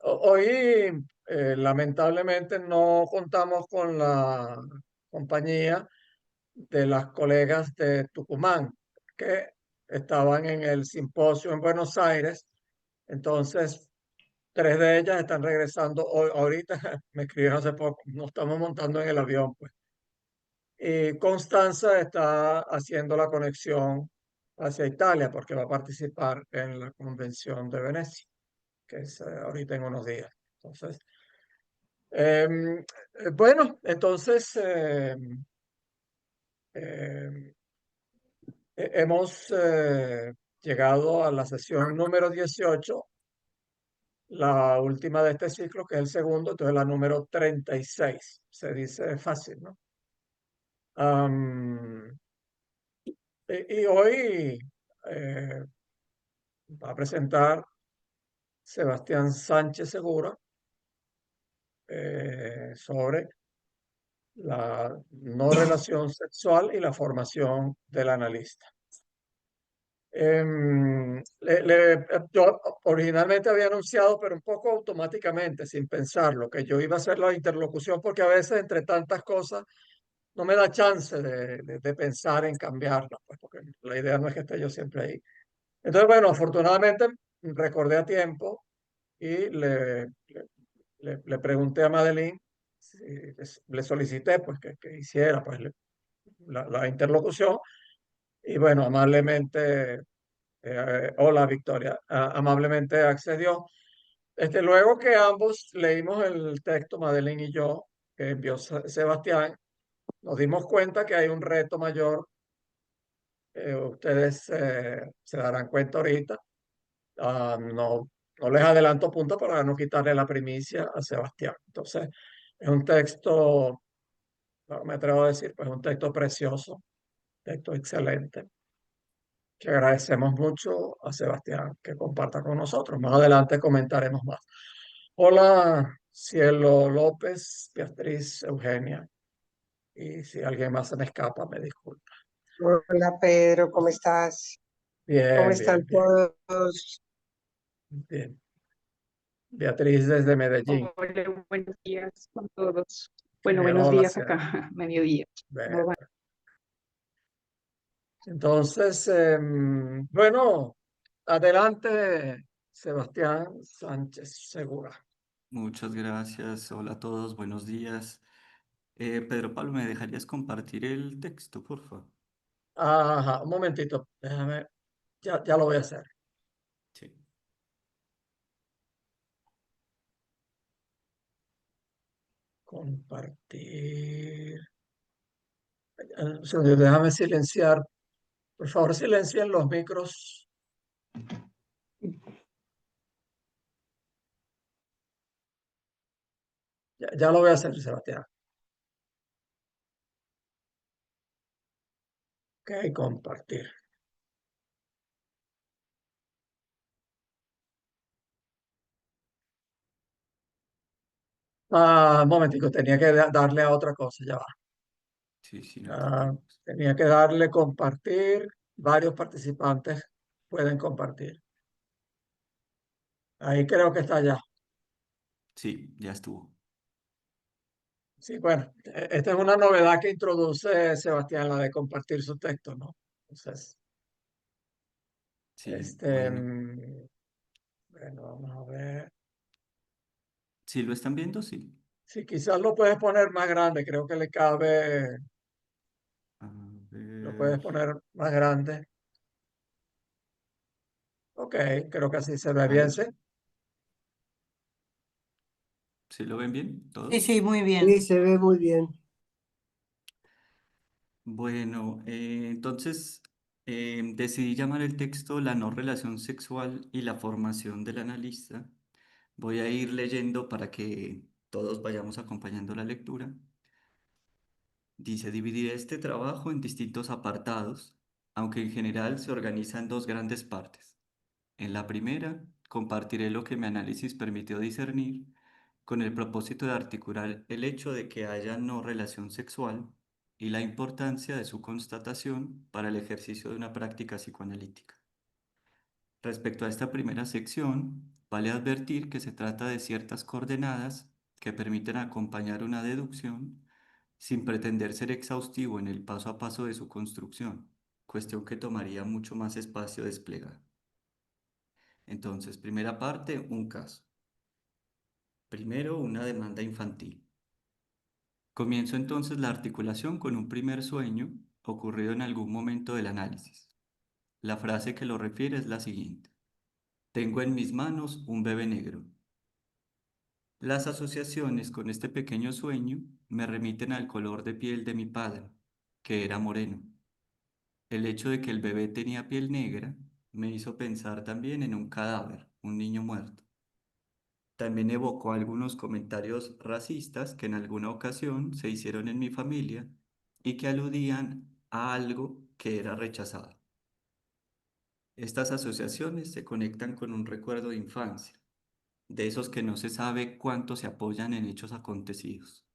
Hoy, lamentablemente, no contamos con la compañía de las colegas de Tucumán que estaban en el simposio en Buenos Aires. Entonces, tres de ellas están regresando hoy. Ahorita me escribieron hace poco, nos estamos montando en el avión, pues. Y Constanza está haciendo la conexión hacia Italia porque va a participar en la Convención de Venecia, que es ahorita en unos días. Entonces, bueno, entonces em, hemos llegado a la sesión número 18, la última de este ciclo, que es el segundo, entonces la número 36. Se dice fácil, ¿no? Am, y hoy eh, va a presentar Sebastián Sánchez Segura sobre la no relación sexual y la formación del analista. Yo originalmente había anunciado, pero un poco automáticamente, sin pensarlo, que yo iba a hacer la interlocución porque a veces entre tantas cosas no me da chance de pensar en cambiarla, pues, porque la idea no es que esté yo siempre ahí. Entonces, bueno, afortunadamente recordé a tiempo y le pregunté a Madeline, le solicité pues que hiciera pues la interlocución y bueno, amablemente, hola Victoria, amablemente accedió. Luego que ambos leímos el texto, Madeline y yo, que envió Sebastián, nos dimos cuenta que hay un reto mayor. Ustedes se darán cuenta ahorita. No, no les adelanto punto para no quitarle la primicia a Sebastián. Entonces, es un texto, no me atrevo a decir, pues un texto precioso, texto excelente, que agradecemos mucho a Sebastián que comparta con nosotros. Más adelante comentaremos más. Hola, Cielo López, Beatriz, Eugenia. Y si alguien más se me escapa, me disculpa. Hola Pedro, ¿cómo estás? ¿Cómo Bien, bien, están bien, todos? bien. Beatriz desde Medellín. Hola, buenos días con todos. Bueno, buenos Hola, días Cielo. acá, mediodía. Bueno, ¿Cómo van? entonces, bueno, adelante, Sebastián Sánchez Segura. Muchas gracias. Hola a todos, buenos días. Pedro Pablo, ¿me dejarías compartir el texto, por favor? Ajá, un momentito, déjame, ya lo voy a hacer. Sí. Compartir. Un segundo, déjame silenciar. Por favor, silencien los micros. Ya lo voy a hacer, Sebastián. Ok, compartir. Un momentico, tenía que darle a otra cosa, ya va. Sí, sí, no te Ah, preocupes. tenía que darle compartir. Varios participantes pueden compartir. Ahí creo que está ya. Sí, ya estuvo. Sí, bueno, esta es una novedad que introduce Sebastián, la de compartir su texto, ¿no? Entonces, Sí, bueno. bueno, vamos a ver. ¿Sí lo están viendo? Sí. Sí, quizás lo puedes poner más grande, creo que le cabe, A lo ver. puedes poner más grande. Ok, creo que así se ve bien, Ahí. ¿sí? ¿Sí lo ven bien Sí, todos? sí, muy bien. Sí, se ve muy bien. Bueno, entonces decidí llamar el texto La no relación sexual y la formación del analista. Voy a ir leyendo para que todos vayamos acompañando la lectura. Dice, dividiré este trabajo en distintos apartados, aunque en general se organiza en dos grandes partes. En la primera, compartiré lo que mi análisis permitió discernir con el propósito de articular el hecho de que haya no relación sexual y la importancia de su constatación para el ejercicio de una práctica psicoanalítica. Respecto a esta primera sección, Vale advertir que se trata de ciertas coordenadas que permiten acompañar una deducción sin pretender ser exhaustivo en el paso a paso de su construcción, cuestión que tomaría mucho más espacio desplegar. Entonces, primera parte, un caso. Primero, una demanda infantil. Comienzo entonces la articulación con un primer sueño ocurrido en algún momento del análisis. La frase que lo refiere es la siguiente. Tengo en mis manos un bebé negro. Las asociaciones con este pequeño sueño me remiten al color de piel de mi padre, que era moreno. El hecho de que el bebé tenía piel negra me hizo pensar también en un cadáver, un niño muerto. También evocó algunos comentarios racistas que en alguna ocasión se hicieron en mi familia y que aludían a algo que era rechazado. Estas asociaciones se conectan con un recuerdo de infancia, de esos que no se sabe cuánto se apoyan en hechos acontecidos.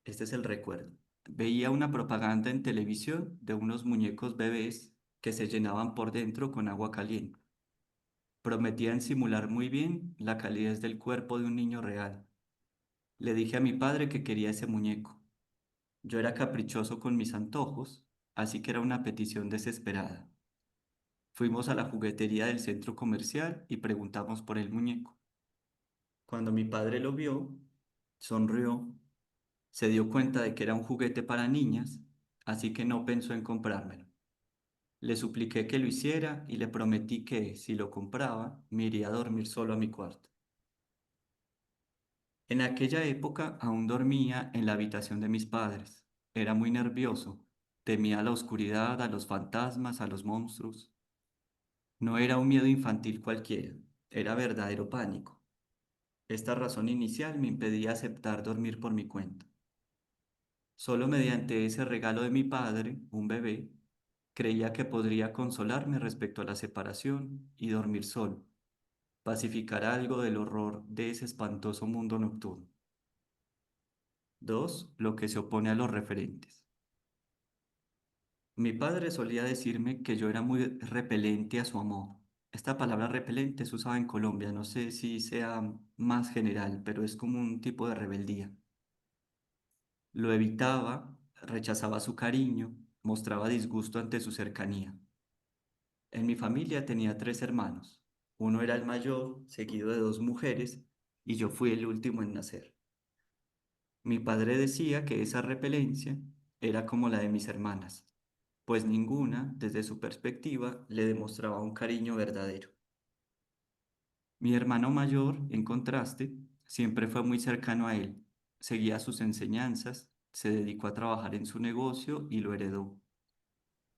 Este es el recuerdo. Veía una propaganda en televisión de unos muñecos bebés que se llenaban por dentro con agua caliente. Prometían simular muy bien la calidez del cuerpo de un niño real. Le dije a mi padre que quería ese muñeco. Yo era caprichoso con mis antojos, así que era una petición desesperada. Fuimos a la juguetería del centro comercial y preguntamos por el muñeco. Cuando mi padre lo vio, sonrió, se dio cuenta de que era un juguete para niñas, así que no pensó en comprármelo. Le supliqué que lo hiciera y le prometí que, si lo compraba, me iría a dormir solo a mi cuarto. En aquella época aún dormía en la habitación de mis padres. Era muy nervioso, temía la oscuridad, a los fantasmas, a los monstruos. No era un miedo infantil cualquiera, era verdadero pánico. Esta razón inicial me impedía aceptar dormir por mi cuenta. Solo mediante ese regalo de mi padre, un bebé, creía que podría consolarme respecto a la separación y dormir solo, pacificar algo del horror de ese espantoso mundo nocturno. Dos, lo que se opone a los referentes. Mi padre solía decirme que yo era muy repelente a su amor. Esta palabra repelente es usada en Colombia, no sé si sea más general, pero es como un tipo de rebeldía. Lo evitaba, rechazaba su cariño, mostraba disgusto ante su cercanía. En mi familia tenía tres hermanos. Uno era el mayor, seguido de dos mujeres, y yo fui el último en nacer. Mi padre decía que esa repelencia era como la de mis hermanas, pues ninguna, desde su perspectiva, le demostraba un cariño verdadero. Mi hermano mayor, en contraste, siempre fue muy cercano a él, seguía sus enseñanzas, se dedicó a trabajar en su negocio y lo heredó.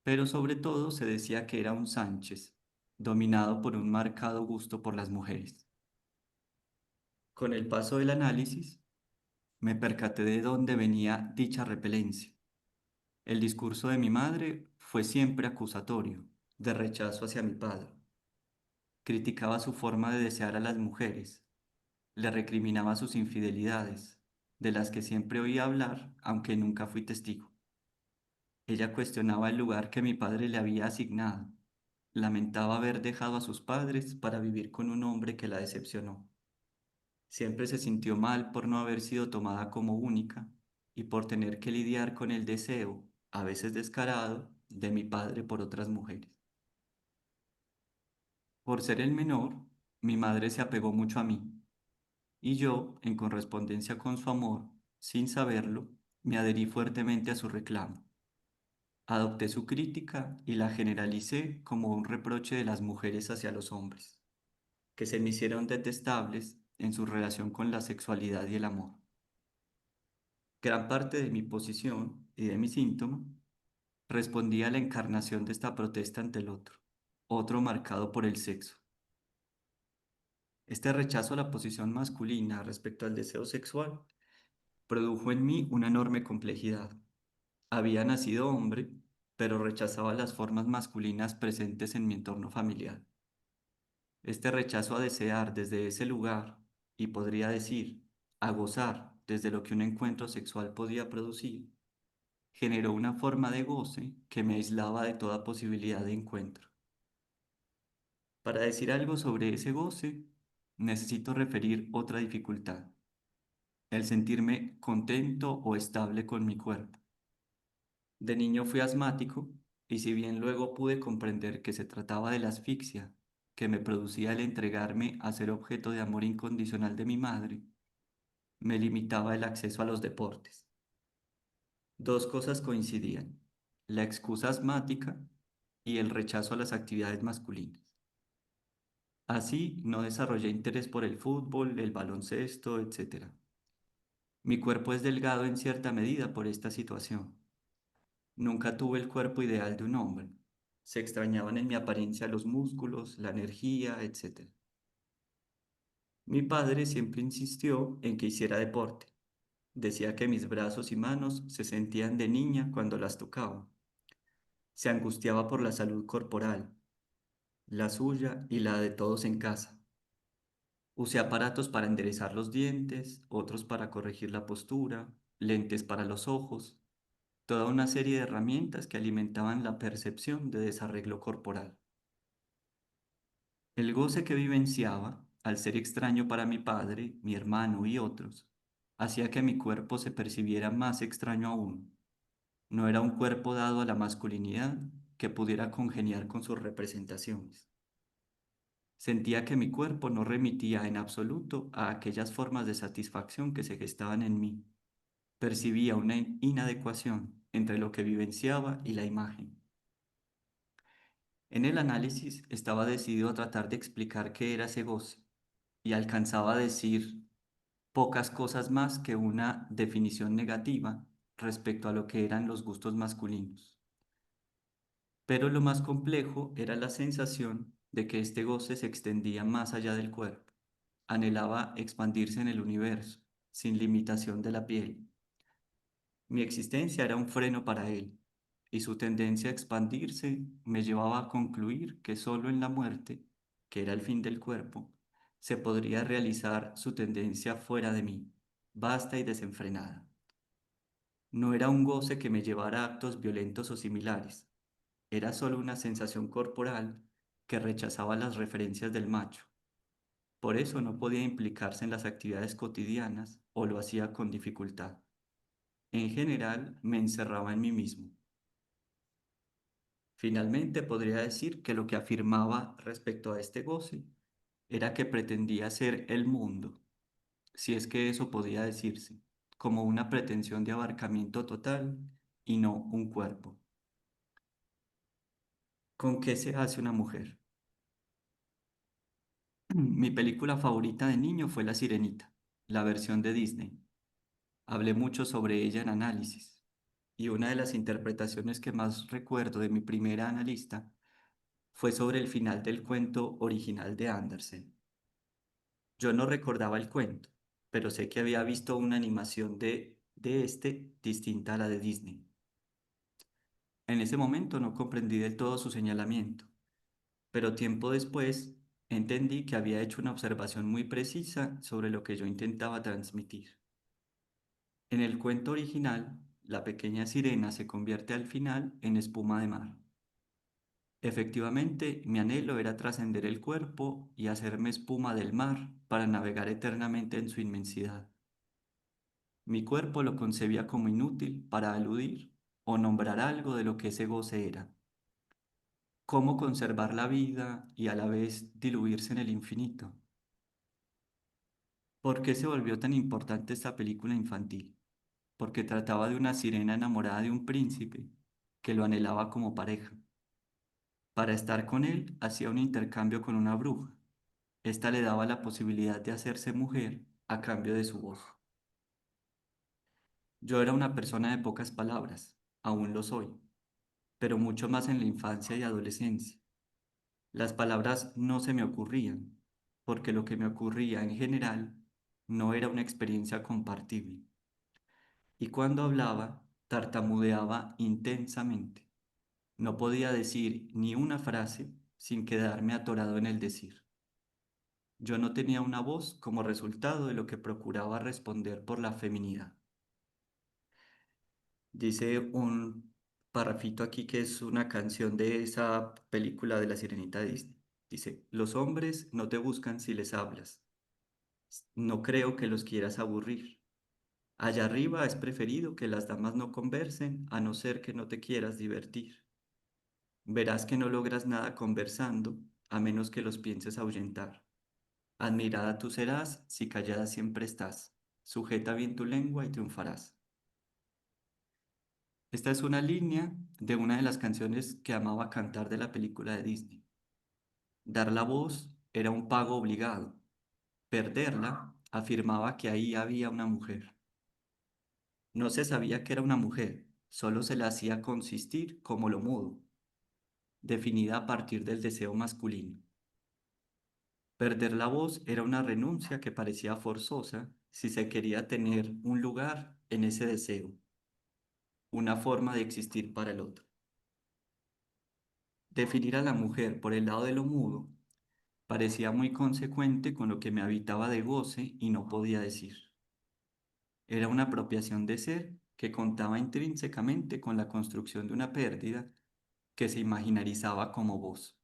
Pero sobre todo se decía que era un Sánchez, dominado por un marcado gusto por las mujeres. Con el paso del análisis, me percaté de dónde venía dicha repelencia. El discurso de mi madre fue siempre acusatorio, de rechazo hacia mi padre. Criticaba su forma de desear a las mujeres, le recriminaba sus infidelidades, de las que siempre oía hablar, aunque nunca fui testigo. Ella cuestionaba el lugar que mi padre le había asignado, lamentaba haber dejado a sus padres para vivir con un hombre que la decepcionó. Siempre se sintió mal por no haber sido tomada como única y por tener que lidiar con el deseo, a veces descarado, de mi padre por otras mujeres. Por ser el menor, mi madre se apegó mucho a mí y yo, en correspondencia con su amor, sin saberlo, me adherí fuertemente a su reclamo. Adopté su crítica y la generalicé como un reproche de las mujeres hacia los hombres, que se me hicieron detestables en su relación con la sexualidad y el amor. Gran parte de mi posición y de mi síntoma respondía a la encarnación de esta protesta ante el otro, otro marcado por el sexo. Este rechazo a la posición masculina respecto al deseo sexual produjo en mí una enorme complejidad. Había nacido hombre, pero rechazaba las formas masculinas presentes en mi entorno familiar. Este rechazo a desear desde ese lugar, y podría decir, a gozar desde lo que un encuentro sexual podía producir, generó una forma de goce que me aislaba de toda posibilidad de encuentro. Para decir algo sobre ese goce, necesito referir otra dificultad, el sentirme contento o estable con mi cuerpo. De niño fui asmático y si bien luego pude comprender que se trataba de la asfixia que me producía el entregarme a ser objeto de amor incondicional de mi madre, me limitaba el acceso a los deportes. Dos cosas coincidían, la excusa asmática y el rechazo a las actividades masculinas. Así no desarrollé interés por el fútbol, el baloncesto, etc. Mi cuerpo es delgado en cierta medida por esta situación. Nunca tuve el cuerpo ideal de un hombre. Se extrañaban en mi apariencia los músculos, la energía, etc. Mi padre siempre insistió en que hiciera deporte. Decía que mis brazos y manos se sentían de niña cuando las tocaba. Se angustiaba por la salud corporal, la suya y la de todos en casa. Usé aparatos para enderezar los dientes, otros para corregir la postura, lentes para los ojos, toda una serie de herramientas que alimentaban la percepción de desarreglo corporal. El goce que vivenciaba, al ser extraño para mi padre, mi hermano y otros, hacía que mi cuerpo se percibiera más extraño aún. No era un cuerpo dado a la masculinidad que pudiera congeniar con sus representaciones. Sentía que mi cuerpo no remitía en absoluto a aquellas formas de satisfacción que se gestaban en mí. Percibía una inadecuación entre lo que vivenciaba y la imagen. En el análisis estaba decidido a tratar de explicar qué era ese goce y alcanzaba a decir pocas cosas más que una definición negativa respecto a lo que eran los gustos masculinos. Pero lo más complejo era la sensación de que este goce se extendía más allá del cuerpo. Anhelaba expandirse en el universo, sin limitación de la piel. Mi existencia era un freno para él, y su tendencia a expandirse me llevaba a concluir que solo en la muerte, que era el fin del cuerpo, se podría realizar su tendencia fuera de mí, vasta y desenfrenada. No era un goce que me llevara a actos violentos o similares, era solo una sensación corporal que rechazaba las referencias del macho. Por eso no podía implicarse en las actividades cotidianas o lo hacía con dificultad. En general, me encerraba en mí mismo. Finalmente, podría decir que lo que afirmaba respecto a este goce era que pretendía ser el mundo, si es que eso podía decirse, como una pretensión de abarcamiento total y no un cuerpo. ¿Con qué se hace una mujer? Mi película favorita de niño fue La Sirenita, la versión de Disney. Hablé mucho sobre ella en análisis, y una de las interpretaciones que más recuerdo de mi primera analista fue sobre el final del cuento original de Andersen. Yo no recordaba el cuento, pero sé que había visto una animación de este distinta a la de Disney. En ese momento no comprendí del todo su señalamiento, pero tiempo después entendí que había hecho una observación muy precisa sobre lo que yo intentaba transmitir. En el cuento original, la pequeña sirena se convierte al final en espuma de mar. Efectivamente, mi anhelo era trascender el cuerpo y hacerme espuma del mar para navegar eternamente en su inmensidad. Mi cuerpo lo concebía como inútil para aludir o nombrar algo de lo que ese goce era. Cómo conservar la vida y a la vez diluirse en el infinito. ¿Por qué se volvió tan importante esta película infantil? Porque trataba de una sirena enamorada de un príncipe que lo anhelaba como pareja. Para estar con él, hacía un intercambio con una bruja. Esta le daba la posibilidad de hacerse mujer a cambio de su voz. Yo era una persona de pocas palabras, aún lo soy, pero mucho más en la infancia y adolescencia. Las palabras no se me ocurrían, porque lo que me ocurría en general no era una experiencia compartible. Y cuando hablaba, tartamudeaba intensamente. No podía decir ni una frase sin quedarme atorado en el decir. Yo no tenía una voz como resultado de lo que procuraba responder por la feminidad. Dice un parrafito aquí que es una canción de esa película de La Sirenita de Disney. Dice, los hombres no te buscan si les hablas. No creo que los quieras aburrir. Allá arriba es preferido que las damas no conversen a no ser que no te quieras divertir. Verás que no logras nada conversando a menos que los pienses ahuyentar. Admirada tú serás si callada siempre estás. Sujeta bien tu lengua y triunfarás. Esta es una línea de una de las canciones que amaba cantar de la película de Disney. Dar la voz era un pago obligado. Perderla afirmaba que ahí había una mujer. No se sabía que era una mujer, solo se la hacía consistir como lo mudo, definida a partir del deseo masculino. Perder la voz era una renuncia que parecía forzosa si se quería tener un lugar en ese deseo, una forma de existir para el otro. Definir a la mujer por el lado de lo mudo parecía muy consecuente con lo que me habitaba de goce y no podía decir. Era una apropiación de ser que contaba intrínsecamente con la construcción de una pérdida que se imaginarizaba como voz.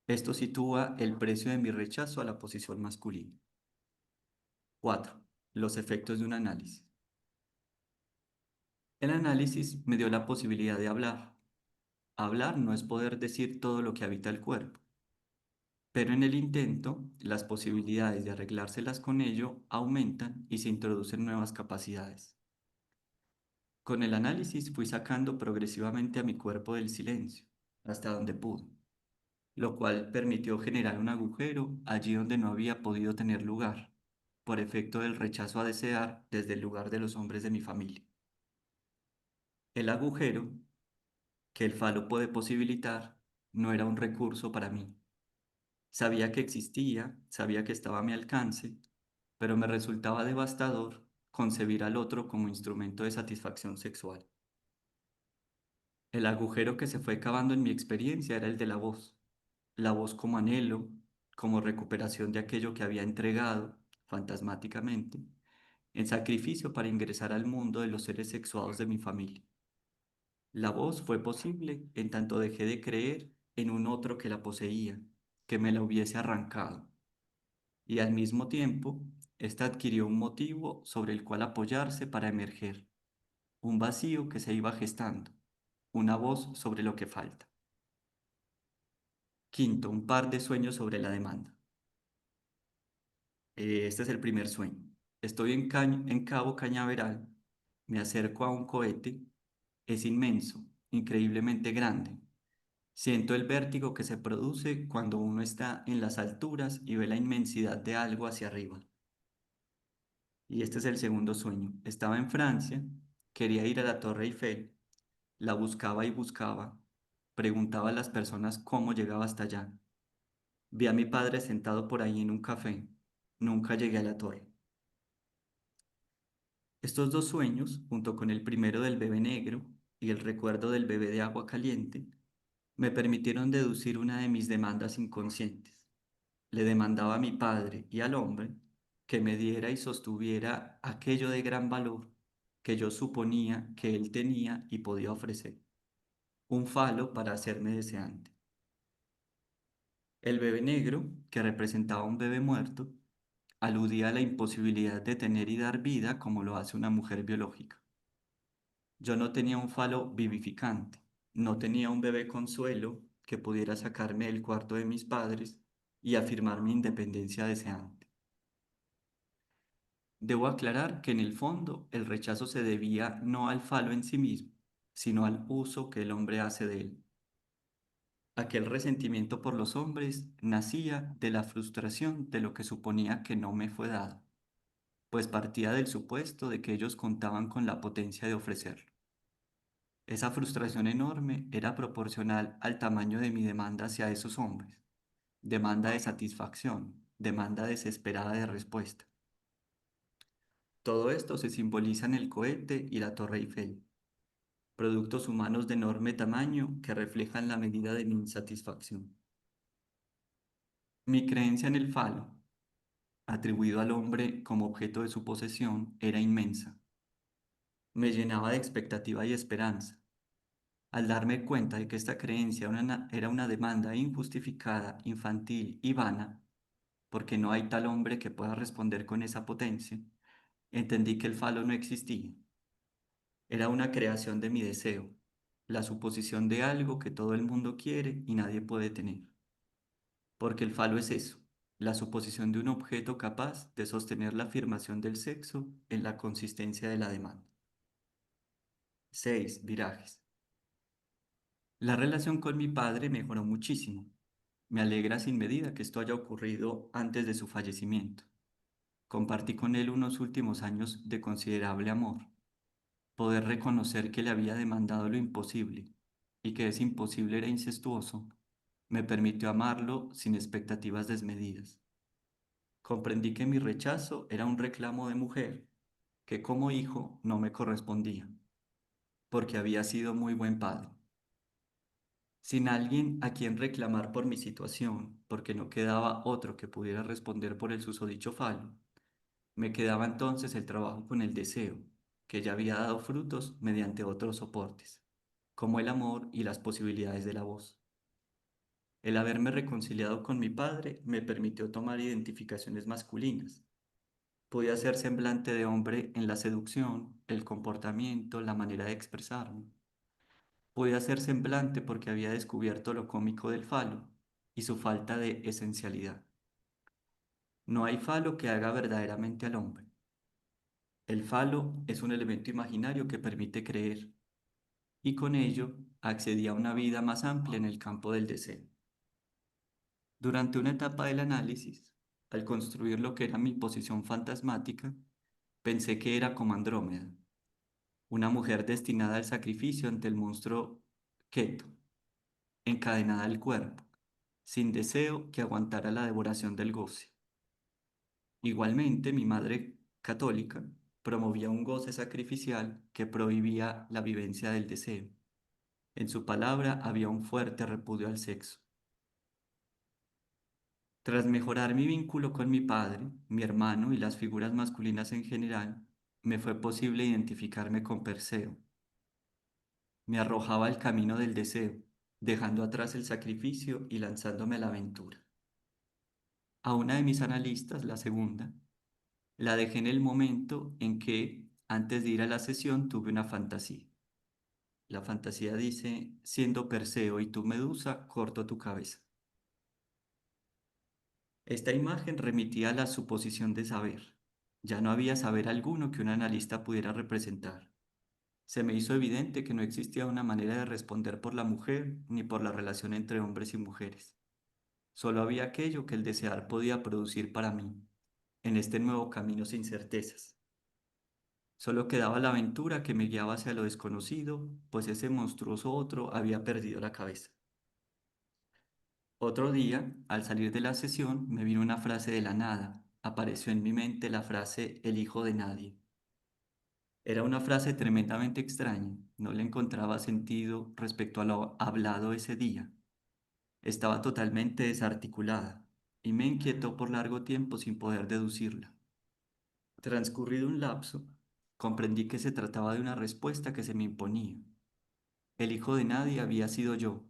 Esto sitúa el precio de mi rechazo a la posición masculina. 4. Los efectos de un análisis. El análisis me dio la posibilidad de hablar. Hablar no es poder decir todo lo que habita el cuerpo, pero en el intento, las posibilidades de arreglárselas con ello aumentan y se introducen nuevas capacidades. Con el análisis fui sacando progresivamente a mi cuerpo del silencio, hasta donde pude, lo cual permitió generar un agujero allí donde no había podido tener lugar, por efecto del rechazo a desear desde el lugar de los hombres de mi familia. El agujero, que el falo puede posibilitar, no era un recurso para mí. Sabía que existía, sabía que estaba a mi alcance, pero me resultaba devastador concebir al otro como instrumento de satisfacción sexual. El agujero que se fue cavando en mi experiencia era el de la voz como anhelo, como recuperación de aquello que había entregado, fantasmáticamente, en sacrificio para ingresar al mundo de los seres sexuados de mi familia. La voz fue posible en tanto dejé de creer en un otro que la poseía, que me la hubiese arrancado, y al mismo tiempo, ésta adquirió un motivo sobre el cual apoyarse para emerger, un vacío que se iba gestando, una voz sobre lo que falta. Quinto, un par de sueños sobre la demanda. Este es el primer sueño. Estoy en Cabo Cañaveral, me acerco a un cohete, es inmenso, increíblemente grande. Siento el vértigo que se produce cuando uno está en las alturas y ve la inmensidad de algo hacia arriba. Y este es el segundo sueño. Estaba en Francia, quería ir a la Torre Eiffel, la buscaba y buscaba, preguntaba a las personas cómo llegaba hasta allá. Vi a mi padre sentado por ahí en un café. Nunca llegué a la torre. Estos dos sueños, junto con el primero del bebé negro y el recuerdo del bebé de agua caliente, me permitieron deducir una de mis demandas inconscientes. Le demandaba a mi padre y al hombre que me diera y sostuviera aquello de gran valor que yo suponía que él tenía y podía ofrecer, un falo para hacerme deseante. El bebé negro, que representaba un bebé muerto, aludía a la imposibilidad de tener y dar vida como lo hace una mujer biológica. Yo no tenía un falo vivificante, no tenía un bebé consuelo que pudiera sacarme del cuarto de mis padres y afirmar mi independencia deseante. Debo aclarar que en el fondo el rechazo se debía no al falo en sí mismo, sino al uso que el hombre hace de él. Aquel resentimiento por los hombres nacía de la frustración de lo que suponía que no me fue dado, pues partía del supuesto de que ellos contaban con la potencia de ofrecerlo. Esa frustración enorme era proporcional al tamaño de mi demanda hacia esos hombres, demanda de satisfacción, demanda desesperada de respuesta. Todo esto se simboliza en el cohete y la Torre Eiffel, productos humanos de enorme tamaño que reflejan la medida de mi insatisfacción. Mi creencia en el falo, atribuido al hombre como objeto de su posesión, era inmensa. Me llenaba de expectativa y esperanza. Al darme cuenta de que esta creencia era una demanda injustificada, infantil y vana, porque no hay tal hombre que pueda responder con esa potencia, entendí que el falo no existía. Era una creación de mi deseo, la suposición de algo que todo el mundo quiere y nadie puede tener. Porque el falo es eso, la suposición de un objeto capaz de sostener la afirmación del sexo en la consistencia de la demanda. 6. Virajes. La relación con mi padre mejoró muchísimo. Me alegra sin medida que esto haya ocurrido antes de su fallecimiento. Compartí con él unos últimos años de considerable amor. Poder reconocer que le había demandado lo imposible y que ese imposible era incestuoso, me permitió amarlo sin expectativas desmedidas. Comprendí que mi rechazo era un reclamo de mujer, que como hijo no me correspondía, porque había sido muy buen padre. Sin alguien a quien reclamar por mi situación, porque no quedaba otro que pudiera responder por el susodicho falo, me quedaba entonces el trabajo con el deseo, que ya había dado frutos mediante otros soportes, como el amor y las posibilidades de la voz. El haberme reconciliado con mi padre me permitió tomar identificaciones masculinas. Podía ser semblante de hombre en la seducción, el comportamiento, la manera de expresarme. Podía ser semblante porque había descubierto lo cómico del falo y su falta de esencialidad. No hay falo que haga verdaderamente al hombre. El falo es un elemento imaginario que permite creer, y con ello accedí a una vida más amplia en el campo del deseo. Durante una etapa del análisis, al construir lo que era mi posición fantasmática, pensé que era como Andrómeda, una mujer destinada al sacrificio ante el monstruo Keto, encadenada al cuerpo, sin deseo que aguantara la devoración del goce. Igualmente, mi madre católica promovía un goce sacrificial que prohibía la vivencia del deseo. En su palabra había un fuerte repudio al sexo. Tras mejorar mi vínculo con mi padre, mi hermano y las figuras masculinas en general, me fue posible identificarme con Perseo. Me arrojaba al camino del deseo, dejando atrás el sacrificio y lanzándome a la aventura. A una de mis analistas, la segunda, la dejé en el momento en que, antes de ir a la sesión, tuve una fantasía. La fantasía dice, siendo Perseo y tú Medusa, corto tu cabeza. Esta imagen remitía a la suposición de saber. Ya no había saber alguno que un analista pudiera representar. Se me hizo evidente que no existía una manera de responder por la mujer ni por la relación entre hombres y mujeres. Solo había aquello que el desear podía producir para mí, en este nuevo camino sin certezas. Solo quedaba la aventura que me guiaba hacia lo desconocido, pues ese monstruoso otro había perdido la cabeza. Otro día, al salir de la sesión, me vino una frase de la nada. Apareció en mi mente la frase "el hijo de nadie". Era una frase tremendamente extraña. No le encontraba sentido respecto a lo hablado ese día. Estaba totalmente desarticulada y me inquietó por largo tiempo sin poder deducirla. Transcurrido un lapso, comprendí que se trataba de una respuesta que se me imponía. El hijo de nadie había sido yo.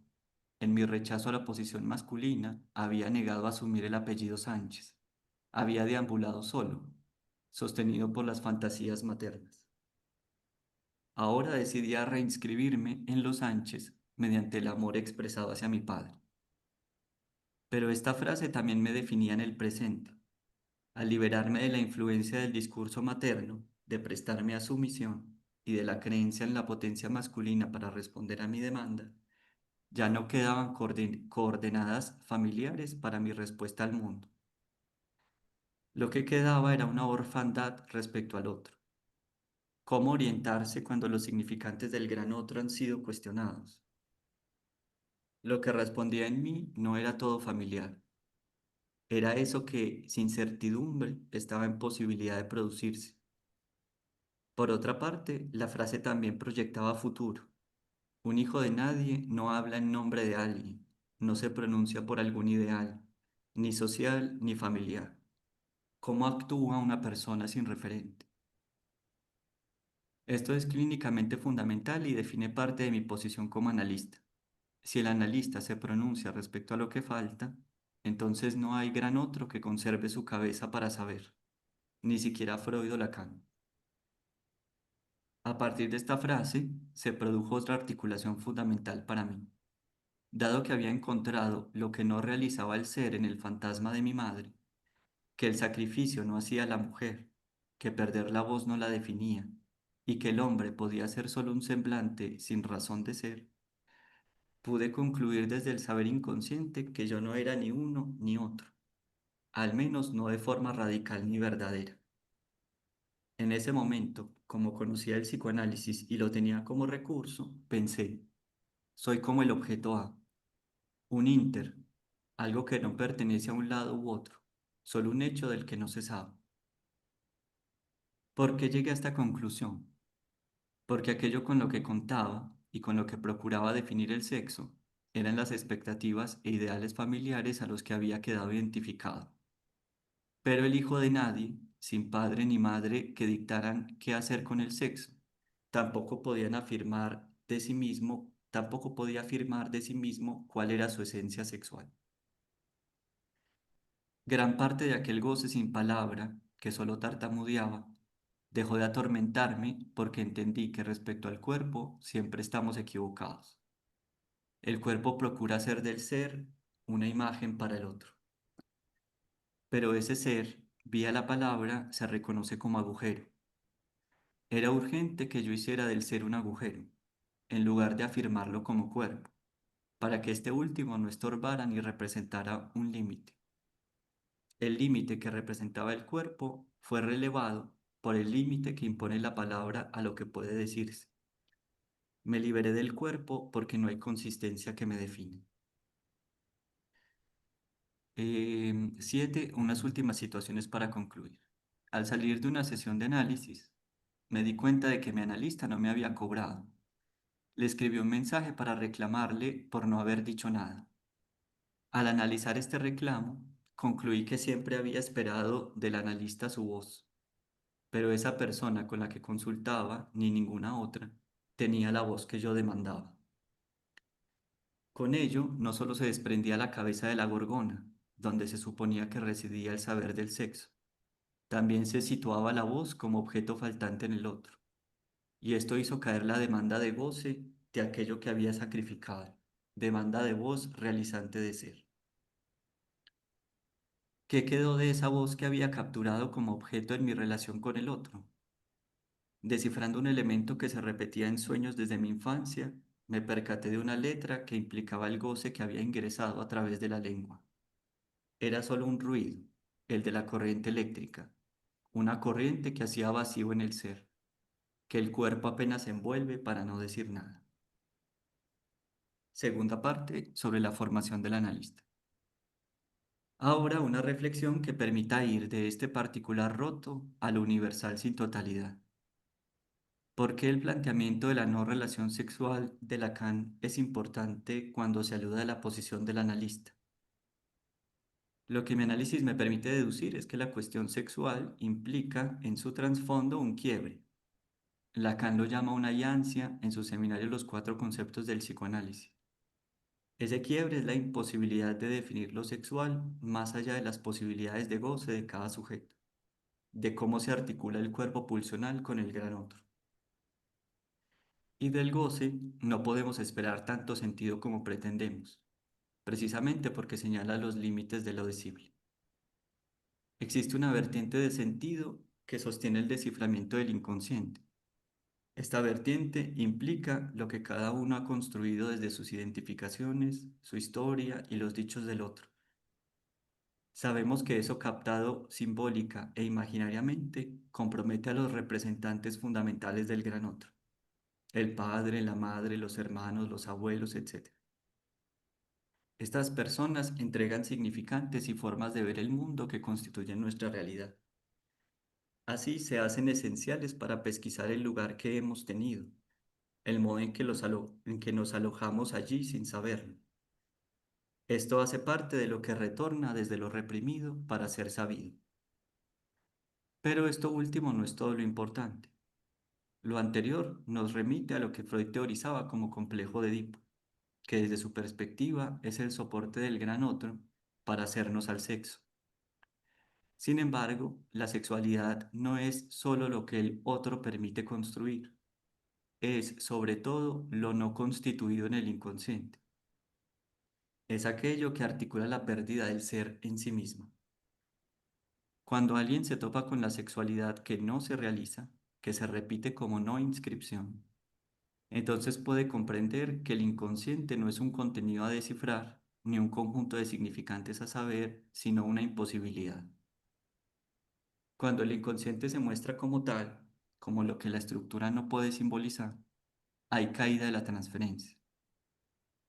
En mi rechazo a la posición masculina, había negado asumir el apellido Sánchez. Había deambulado solo, sostenido por las fantasías maternas. Ahora decidí reinscribirme en los Sánchez mediante el amor expresado hacia mi padre. Pero esta frase también me definía en el presente. Al liberarme de la influencia del discurso materno, de prestarme a su misión y de la creencia en la potencia masculina para responder a mi demanda, ya no quedaban coordenadas familiares para mi respuesta al mundo. Lo que quedaba era una orfandad respecto al otro. ¿Cómo orientarse cuando los significantes del gran otro han sido cuestionados? Lo que respondía en mí no era todo familiar. Era eso que, sin certidumbre, estaba en posibilidad de producirse. Por otra parte, la frase también proyectaba futuro. Un hijo de nadie no habla en nombre de alguien, no se pronuncia por algún ideal, ni social ni familiar. ¿Cómo actúa una persona sin referente? Esto es clínicamente fundamental y define parte de mi posición como analista. Si el analista se pronuncia respecto a lo que falta, entonces no hay gran otro que conserve su cabeza para saber, ni siquiera Freud o Lacan. A partir de esta frase, se produjo otra articulación fundamental para mí. Dado que había encontrado lo que no realizaba el ser en el fantasma de mi madre, que el sacrificio no hacía a la mujer, que perder la voz no la definía, y que el hombre podía ser solo un semblante sin razón de ser, pude concluir desde el saber inconsciente que yo no era ni uno ni otro, al menos no de forma radical ni verdadera. En ese momento, como conocía el psicoanálisis y lo tenía como recurso, pensé, soy como el objeto A, un inter, algo que no pertenece a un lado u otro, solo un hecho del que no se sabe. ¿Por qué llegué a esta conclusión? Porque aquello con lo que contaba y con lo que procuraba definir el sexo eran las expectativas e ideales familiares a los que había quedado identificado. Pero el hijo de nadie, sin padre ni madre que dictaran qué hacer con el sexo, tampoco podía afirmar de sí mismo cuál era su esencia sexual. Gran parte de aquel goce sin palabra, que solo tartamudeaba, dejó de atormentarme porque entendí que respecto al cuerpo siempre estamos equivocados. El cuerpo procura hacer del ser una imagen para el otro. Pero ese ser, vía la palabra, se reconoce como agujero. Era urgente que yo hiciera del ser un agujero, en lugar de afirmarlo como cuerpo, para que este último no estorbara ni representara un límite. El límite que representaba el cuerpo fue relevado por el límite que impone la palabra a lo que puede decirse. Me liberé del cuerpo porque no hay consistencia que me define. 7. Unas últimas situaciones para concluir. Al salir de una sesión de análisis, me di cuenta de que mi analista no me había cobrado. Le escribí un mensaje para reclamarle por no haber dicho nada. Al analizar este reclamo, concluí que siempre había esperado del analista su voz, pero esa persona con la que consultaba, ni ninguna otra, tenía la voz que yo demandaba. Con ello, no solo se desprendía la cabeza de la gorgona, donde se suponía que residía el saber del sexo, también se situaba la voz como objeto faltante en el otro, y esto hizo caer la demanda de goce de aquello que había sacrificado, demanda de voz realizante de ser. ¿Qué quedó de esa voz que había capturado como objeto en mi relación con el otro? Descifrando un elemento que se repetía en sueños desde mi infancia, me percaté de una letra que implicaba el goce que había ingresado a través de la lengua. Era solo un ruido, el de la corriente eléctrica, una corriente que hacía vacío en el ser, que el cuerpo apenas envuelve para no decir nada. Segunda parte sobre la formación del analista. Ahora una reflexión que permita ir de este particular roto a lo universal sin totalidad. ¿Por qué el planteamiento de la no relación sexual de Lacan es importante cuando se alude a la posición del analista? Lo que mi análisis me permite deducir es que la cuestión sexual implica en su trasfondo un quiebre. Lacan lo llama una yancia en su seminario Los cuatro conceptos del psicoanálisis. Ese quiebre es la imposibilidad de definir lo sexual más allá de las posibilidades de goce de cada sujeto, de cómo se articula el cuerpo pulsional con el gran otro. Y del goce no podemos esperar tanto sentido como pretendemos, precisamente porque señala los límites de lo decible. Existe una vertiente de sentido que sostiene el desciframiento del inconsciente. Esta vertiente implica lo que cada uno ha construido desde sus identificaciones, su historia y los dichos del otro. Sabemos que eso captado simbólica e imaginariamente compromete a los representantes fundamentales del gran otro, el padre, la madre, los hermanos, los abuelos, etc. Estas personas entregan significantes y formas de ver el mundo que constituyen nuestra realidad. Así se hacen esenciales para pesquisar el lugar que hemos tenido, el modo en que nos alojamos allí sin saberlo. Esto hace parte de lo que retorna desde lo reprimido para ser sabido. Pero esto último no es todo lo importante. Lo anterior nos remite a lo que Freud teorizaba como complejo de Edipo, que desde su perspectiva es el soporte del gran otro para hacernos al sexo. Sin embargo, la sexualidad no es solo lo que el otro permite construir, es sobre todo lo no constituido en el inconsciente. Es aquello que articula la pérdida del ser en sí mismo. Cuando alguien se topa con la sexualidad que no se realiza, que se repite como no inscripción, entonces puede comprender que el inconsciente no es un contenido a descifrar, ni un conjunto de significantes a saber, sino una imposibilidad. Cuando el inconsciente se muestra como tal, como lo que la estructura no puede simbolizar, hay caída de la transferencia.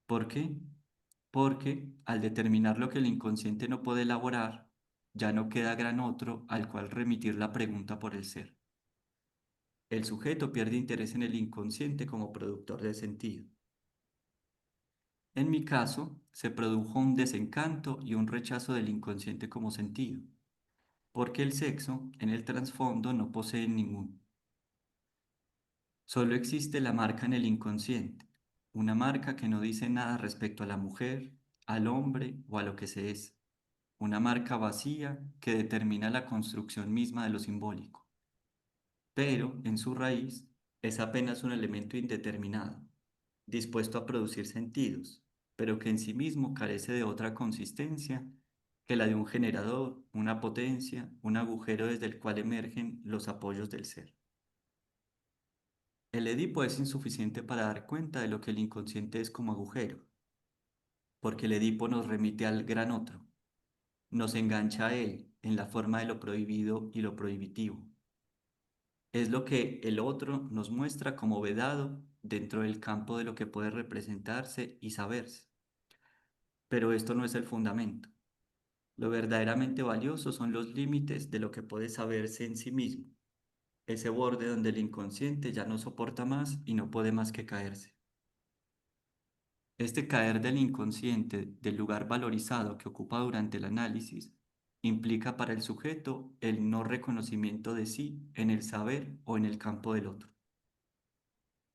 ¿Por qué? Porque al determinar lo que el inconsciente no puede elaborar, ya no queda gran otro al cual remitir la pregunta por el ser. El sujeto pierde interés en el inconsciente como productor de sentido. En mi caso, se produjo un desencanto y un rechazo del inconsciente como sentido, porque el sexo, en el trasfondo, no posee ninguno. Solo existe la marca en el inconsciente, una marca que no dice nada respecto a la mujer, al hombre o a lo que se es, una marca vacía que determina la construcción misma de lo simbólico, pero en su raíz es apenas un elemento indeterminado, dispuesto a producir sentidos, pero que en sí mismo carece de otra consistencia que la de un generador, una potencia, un agujero desde el cual emergen los apoyos del ser. El Edipo es insuficiente para dar cuenta de lo que el inconsciente es como agujero, porque el Edipo nos remite al gran otro, nos engancha a él en la forma de lo prohibido y lo prohibitivo. Es lo que el otro nos muestra como vedado dentro del campo de lo que puede representarse y saberse. Pero esto no es el fundamento. Lo verdaderamente valioso son los límites de lo que puede saberse en sí mismo, ese borde donde el inconsciente ya no soporta más y no puede más que caerse. Este caer del inconsciente del lugar valorizado que ocupa durante el análisis implica para el sujeto el no reconocimiento de sí en el saber o en el campo del otro.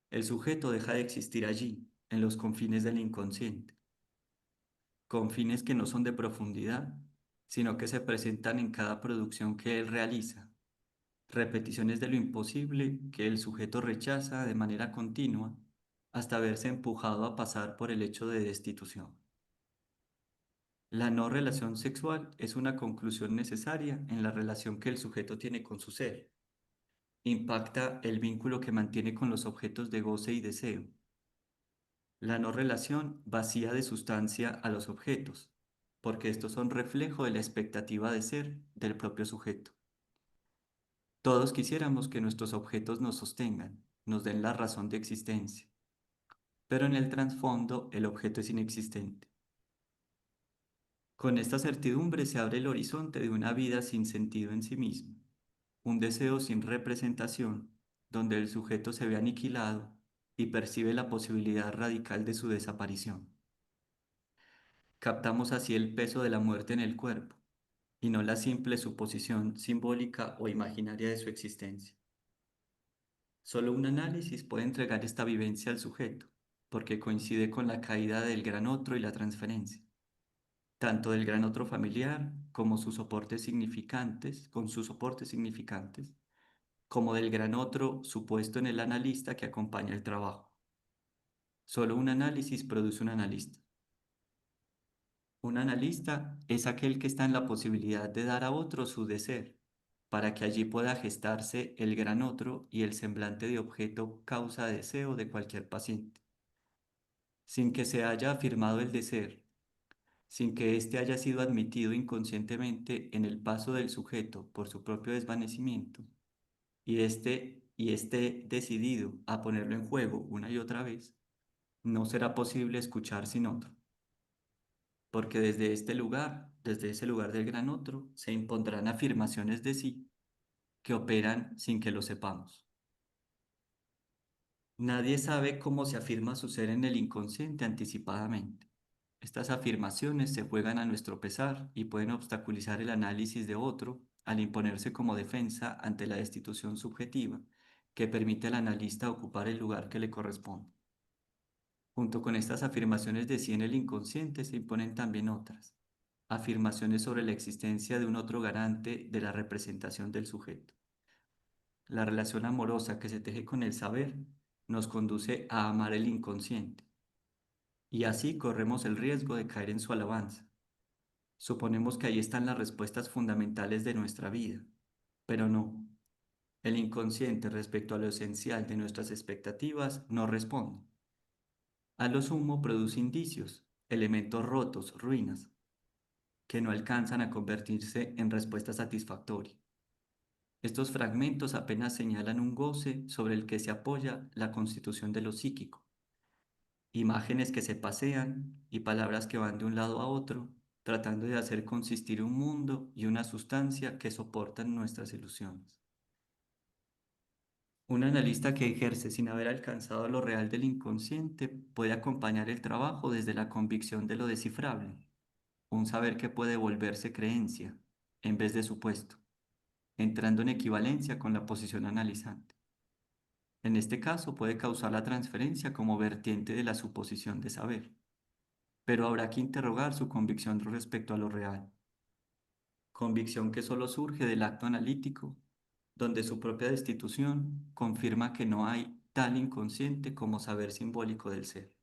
El sujeto deja de existir allí, en los confines del inconsciente, confines que no son de profundidad, sino que se presentan en cada producción que él realiza, repeticiones de lo imposible que el sujeto rechaza de manera continua hasta verse empujado a pasar por el hecho de destitución. La no relación sexual es una conclusión necesaria en la relación que el sujeto tiene con su ser. Impacta el vínculo que mantiene con los objetos de goce y deseo. La no relación vacía de sustancia a los objetos, porque estos son reflejo de la expectativa de ser del propio sujeto. Todos quisiéramos que nuestros objetos nos sostengan, nos den la razón de existencia, pero en el trasfondo el objeto es inexistente. Con esta certidumbre se abre el horizonte de una vida sin sentido en sí mismo, un deseo sin representación, donde el sujeto se ve aniquilado y percibe la posibilidad radical de su desaparición. Captamos así el peso de la muerte en el cuerpo, y no la simple suposición simbólica o imaginaria de su existencia. Solo un análisis puede entregar esta vivencia al sujeto, porque coincide con la caída del gran otro y la transferencia, tanto del gran otro familiar como sus soportes significantes, con sus soportes significantes, como del gran otro supuesto en el analista que acompaña el trabajo. Solo un análisis produce un analista. Un analista es aquel que está en la posibilidad de dar a otro su deser, para que allí pueda gestarse el gran otro y el semblante de objeto causa deseo de cualquier paciente. Sin que se haya afirmado el deser, sin que éste haya sido admitido inconscientemente en el paso del sujeto por su propio desvanecimiento, y esté decidido a ponerlo en juego una y otra vez, no será posible escuchar sin otro, porque desde este lugar, desde ese lugar del gran otro, se impondrán afirmaciones de sí que operan sin que lo sepamos. Nadie sabe cómo se afirma su ser en el inconsciente anticipadamente. Estas afirmaciones se juegan a nuestro pesar y pueden obstaculizar el análisis de otro al imponerse como defensa ante la destitución subjetiva que permite al analista ocupar el lugar que le corresponde. Junto con estas afirmaciones de sí en el inconsciente se imponen también otras, afirmaciones sobre la existencia de un otro garante de la representación del sujeto. La relación amorosa que se teje con el saber nos conduce a amar el inconsciente, y así corremos el riesgo de caer en su alabanza. Suponemos que ahí están las respuestas fundamentales de nuestra vida, pero no. El inconsciente respecto a lo esencial de nuestras expectativas no responde. A lo sumo produce indicios, elementos rotos, ruinas, que no alcanzan a convertirse en respuesta satisfactoria. Estos fragmentos apenas señalan un goce sobre el que se apoya la constitución de lo psíquico, imágenes que se pasean y palabras que van de un lado a otro, tratando de hacer consistir un mundo y una sustancia que soportan nuestras ilusiones. Un analista que ejerce sin haber alcanzado lo real del inconsciente puede acompañar el trabajo desde la convicción de lo descifrable, un saber que puede volverse creencia en vez de supuesto, entrando en equivalencia con la posición analizante. En este caso puede causar la transferencia como vertiente de la suposición de saber, pero habrá que interrogar su convicción respecto a lo real, convicción que solo surge del acto analítico, donde su propia destitución confirma que no hay tal inconsciente como saber simbólico del ser.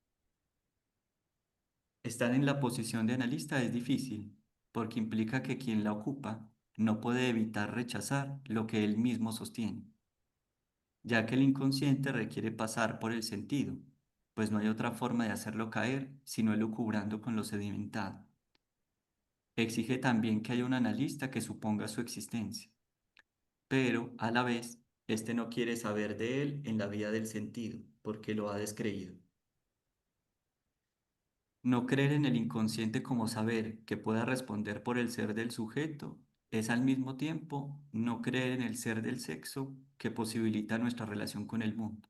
Estar en la posición de analista es difícil, porque implica que quien la ocupa no puede evitar rechazar lo que él mismo sostiene, ya que el inconsciente requiere pasar por el sentido, pues no hay otra forma de hacerlo caer sino elucubrando con lo sedimentado. Exige también que haya un analista que suponga su existencia, pero a la vez, éste no quiere saber de él en la vía del sentido, porque lo ha descreído. No creer en el inconsciente como saber que pueda responder por el ser del sujeto es al mismo tiempo no creer en el ser del sexo que posibilita nuestra relación con el mundo.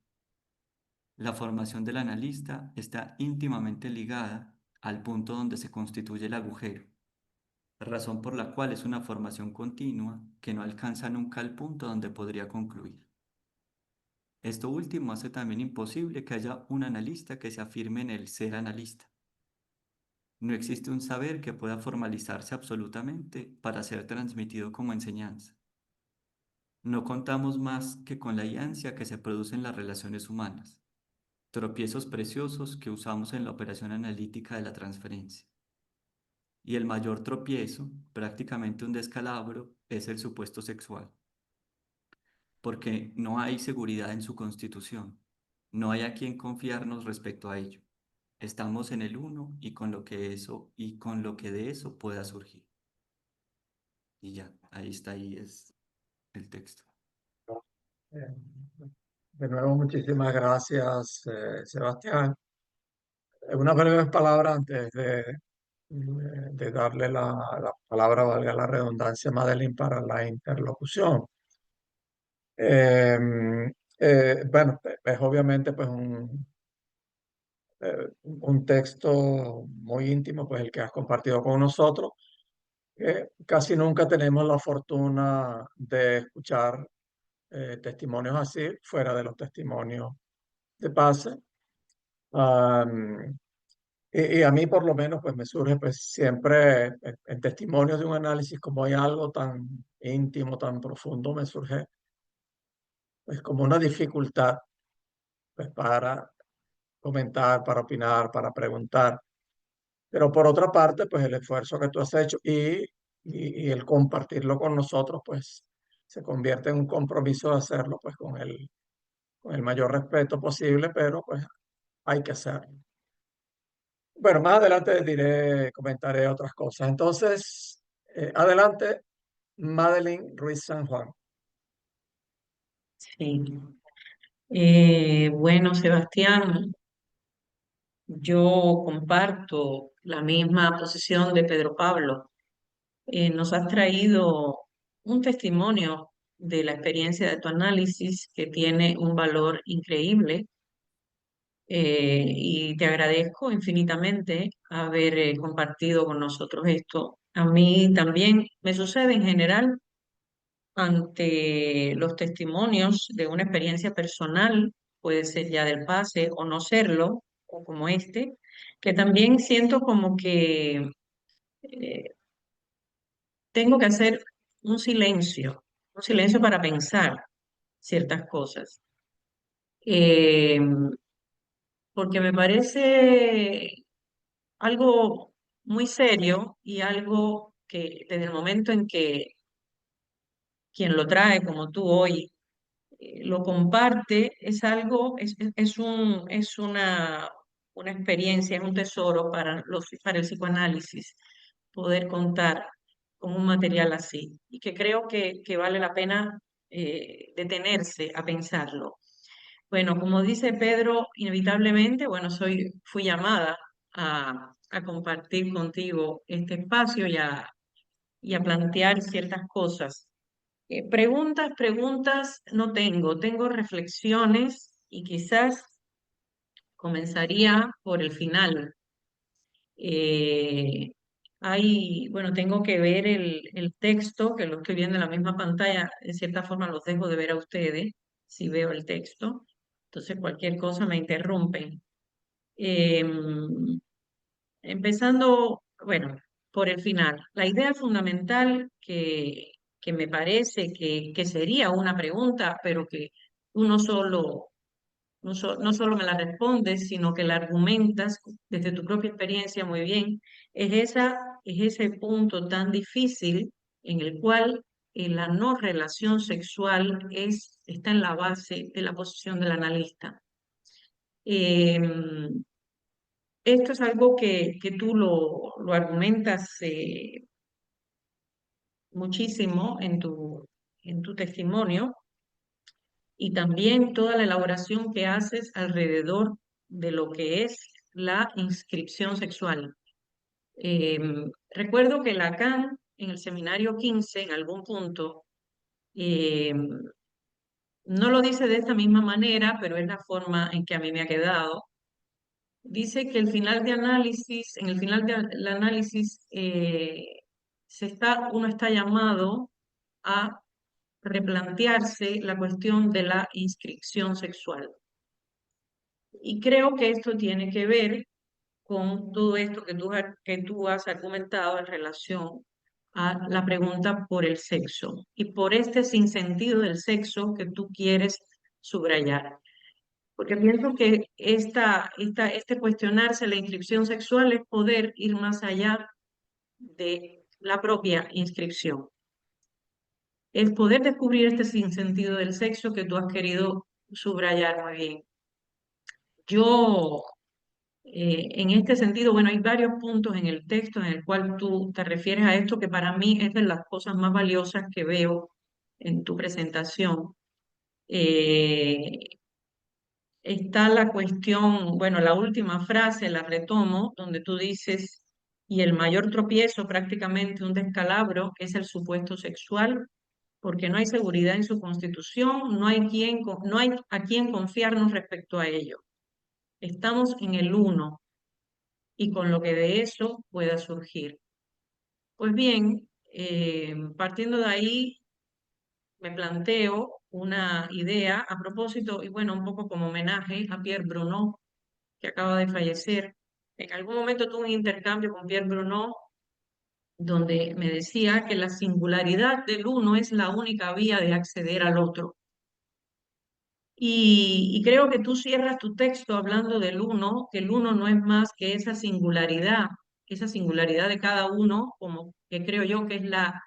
La formación del analista está íntimamente ligada al punto donde se constituye el agujero, razón por la cual es una formación continua que no alcanza nunca el punto donde podría concluir. Esto último hace también imposible que haya un analista que se afirme en el ser analista. No existe un saber que pueda formalizarse absolutamente para ser transmitido como enseñanza. No contamos más que con la ansia que se produce en las relaciones humanas, tropiezos preciosos que usamos en la operación analítica de la transferencia. Y el mayor tropiezo, prácticamente un descalabro, es el supuesto sexual, porque no hay seguridad en su constitución, no hay a quien confiarnos respecto a ello. Estamos en el uno y con lo que de eso pueda surgir. Y ya, ahí está, ahí es el texto. Eh, De nuevo, muchísimas gracias, Sebastián. Unas breves palabras antes de darle la palabra, valga la redundancia, a Madeline para la interlocución. Eh, bueno, es obviamente pues un texto muy íntimo, pues el que has compartido con nosotros. Casi nunca tenemos la fortuna de escuchar testimonios así, fuera de los testimonios de Paz. Y a mí por lo menos pues me surge pues siempre en testimonios de un análisis como hay algo tan íntimo, tan profundo, me surge pues como una dificultad pues para comentar, para opinar, para preguntar. Pero por otra parte pues el esfuerzo que tú has hecho y el compartirlo con nosotros pues se convierte en un compromiso de hacerlo pues con el mayor respeto posible, pero pues hay que hacerlo. Bueno, más adelante comentaré otras cosas. Entonces, adelante, Madeline Ruiz San Juan. Sí. Bueno, Sebastián, yo comparto la misma posición de Pedro Pablo. Nos has traído un testimonio de la experiencia de tu análisis que tiene un valor increíble, y te agradezco infinitamente haber compartido con nosotros esto. A mí también me sucede en general ante los testimonios de una experiencia personal, puede ser ya del pase o no serlo, o como este, que también siento como que eh, tengo que hacer un silencio para pensar ciertas cosas. Eh, Porque me parece algo muy serio y algo que desde el momento en que quien lo trae, como tú hoy, lo comparte, es algo, es una experiencia, es un tesoro para el psicoanálisis poder contar con un material así y que creo que vale la pena detenerse a pensarlo. Bueno, como dice Pedro, inevitablemente, bueno, fui llamada a compartir contigo este espacio y a plantear ciertas cosas. Preguntas no tengo reflexiones y quizás comenzaría por el final. Eh, bueno, tengo que ver el texto, que lo estoy viendo en la misma pantalla, de cierta forma los dejo de ver a ustedes si veo el texto, entonces cualquier cosa me interrumpen. Em, Empezando, bueno, por el final. La idea fundamental que me parece que sería una pregunta, pero que uno no solo me la respondes, sino que la argumentas desde tu propia experiencia muy bien, es ese punto tan difícil en el cual la no relación sexual está en la base de la posición del analista. Em, Esto es algo que tú lo argumentas muchísimo en tu testimonio y también toda la elaboración que haces alrededor de lo que es la inscripción sexual. Recuerdo que Lacan en el seminario 15, en algún punto, eh, no lo dice de esta misma manera, pero es la forma en que a mí me ha quedado. Dice que en el final del análisis, uno está llamado a replantearse la cuestión de la inscripción sexual. Y creo que esto tiene que ver con todo esto que tú has argumentado en relación a la pregunta por el sexo y por este sinsentido del sexo que tú quieres subrayar. Porque pienso que este cuestionarse la inscripción sexual es poder ir más allá de la propia inscripción. Es poder descubrir este sinsentido del sexo que tú has querido subrayar muy bien. Yo, en este sentido, bueno, hay varios puntos en el texto en el cual tú te refieres a esto que para mí es de las cosas más valiosas que veo en tu presentación. Eh, Está la cuestión, bueno, la última frase la retomo, donde tú dices, y el mayor tropiezo, prácticamente un descalabro, es el supuesto sexual, porque no hay seguridad en su constitución, no hay a quien confiarnos respecto a ello. Estamos en el uno y con lo que de eso pueda surgir. Pues bien, partiendo de ahí, me planteo una idea a propósito, y bueno, un poco como homenaje a Pierre Bruno, que acaba de fallecer. En algún momento tuve un intercambio con Pierre Bruno donde me decía que la singularidad del uno es la única vía de acceder al otro. Y creo que tú cierras tu texto hablando del uno, que el uno no es más que esa singularidad de cada uno, como que creo yo que es la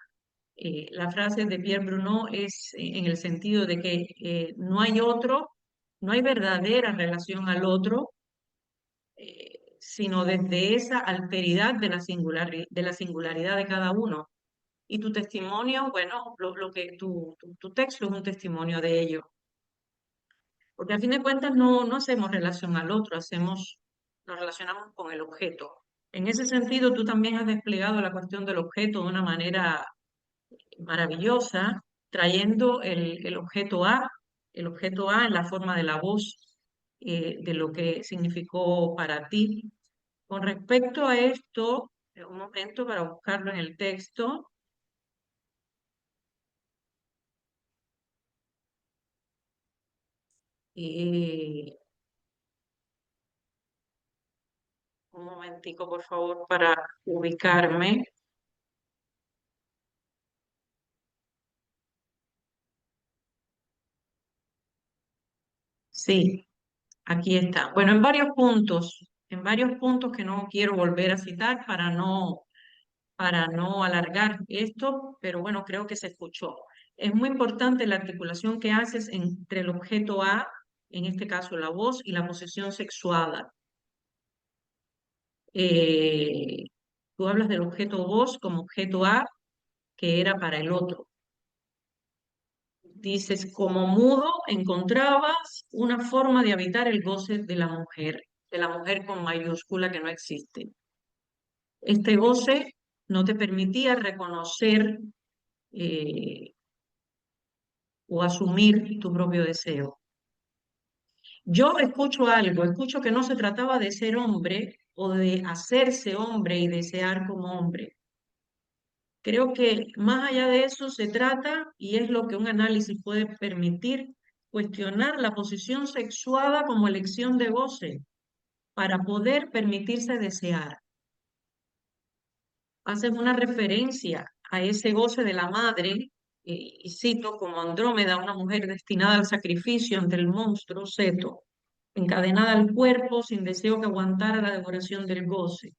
frase de Pierre Bruno, es en el sentido de que no hay otro, no hay verdadera relación al otro, sino desde esa alteridad de la singularidad de cada uno. Y tu testimonio, bueno, lo que tu texto es un testimonio de ello. Porque a fin de cuentas no hacemos relación al otro, nos relacionamos con el objeto. En ese sentido, tú también has desplegado la cuestión del objeto de una manera maravillosa, trayendo el objeto A en la forma de la voz, de lo que significó para ti. Con respecto a esto, un momento para buscarlo en el texto. Eh, un momentico, por favor, para ubicarme. Sí, aquí está. Bueno, en varios puntos que no quiero volver a citar para no alargar esto, pero bueno, creo que se escuchó. Es muy importante la articulación que haces entre el objeto A, en este caso la voz, y la posición sexuada. Eh, Tú hablas del objeto voz como objeto A, que era para el otro. Dices, como mudo encontrabas una forma de habitar el goce de la mujer con mayúscula que no existe. Este goce no te permitía reconocer o asumir tu propio deseo. Yo escucho que no se trataba de ser hombre o de hacerse hombre y desear como hombre. Creo que más allá de eso se trata, y es lo que un análisis puede permitir, cuestionar la posición sexuada como elección de goce para poder permitirse desear. Haces una referencia a ese goce de la madre, y cito como Andrómeda, una mujer destinada al sacrificio ante el monstruo Seto, encadenada al cuerpo sin deseo que aguantara la devoración del goce.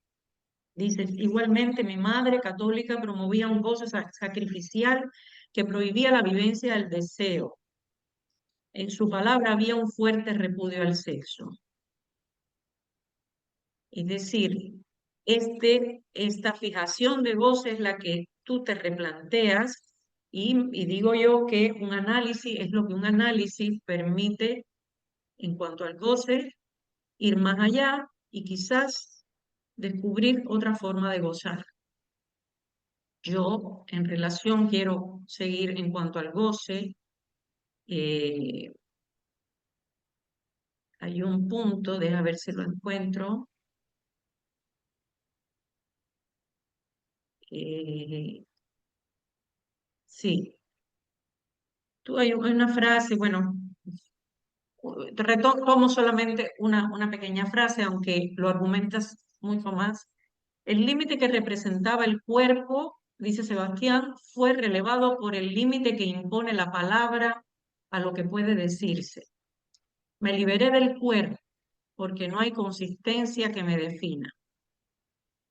Dice, igualmente mi madre católica promovía un goce sacrificial que prohibía la vivencia del deseo. En su palabra había un fuerte repudio al sexo. Es decir, esta fijación de goce es la que tú te replanteas y digo yo que un análisis es lo que un análisis permite en cuanto al goce, ir más allá y quizás descubrir otra forma de gozar. Yo, en relación, quiero seguir en cuanto al goce. eh, Hay un punto, deja ver si lo encuentro. eh, sí, hay una frase, bueno, tomo solamente una pequeña frase, aunque lo argumentas mucho más. El límite que representaba el cuerpo, dice Sebastián, fue relevado por el límite que impone la palabra a lo que puede decirse. Me liberé del cuerpo porque no hay consistencia que me defina.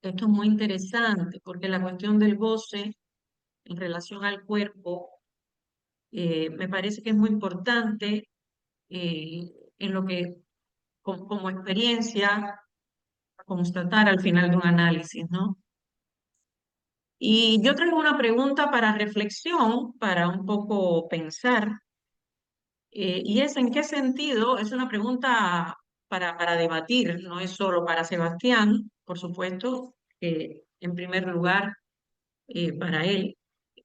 Esto es muy interesante porque la cuestión del goce en relación al cuerpo me parece que es muy importante eh, en lo que como experiencia constatar al final de un análisis, ¿no? Y yo traigo una pregunta para reflexión, para un poco pensar, y es en qué sentido, es una pregunta para debatir, no es solo para Sebastián, por supuesto, en primer lugar para él.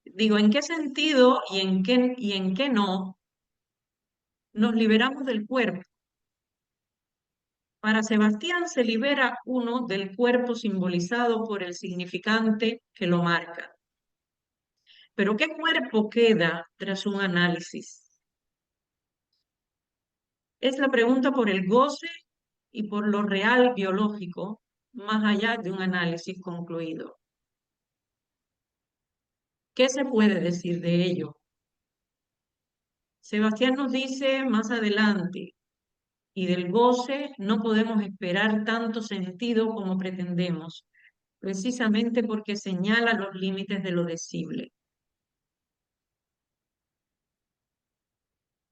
Digo, ¿en qué sentido y en qué no nos liberamos del cuerpo? Para Sebastián se libera uno del cuerpo simbolizado por el significante que lo marca. Pero ¿qué cuerpo queda tras un análisis? Es la pregunta por el goce y por lo real biológico, más allá de un análisis concluido. ¿Qué se puede decir de ello? Sebastián nos dice más adelante, y del goce no podemos esperar tanto sentido como pretendemos, precisamente porque señala los límites de lo decible.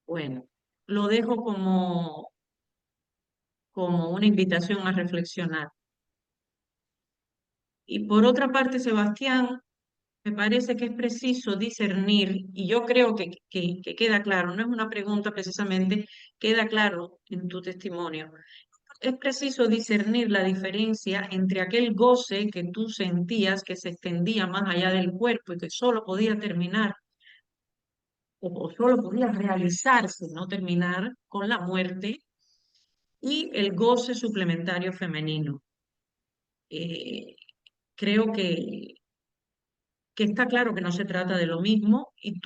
Bueno, lo dejo como una invitación a reflexionar. Y por otra parte, Sebastián, me parece que es preciso discernir, y yo creo que queda claro, no es una pregunta precisamente, queda claro en tu testimonio. Es preciso discernir la diferencia entre aquel goce que tú sentías que se extendía más allá del cuerpo y que solo podía terminar o solo podía realizarse, no terminar con la muerte, y el goce suplementario femenino. Eh, Creo que está claro que no se trata de lo mismo y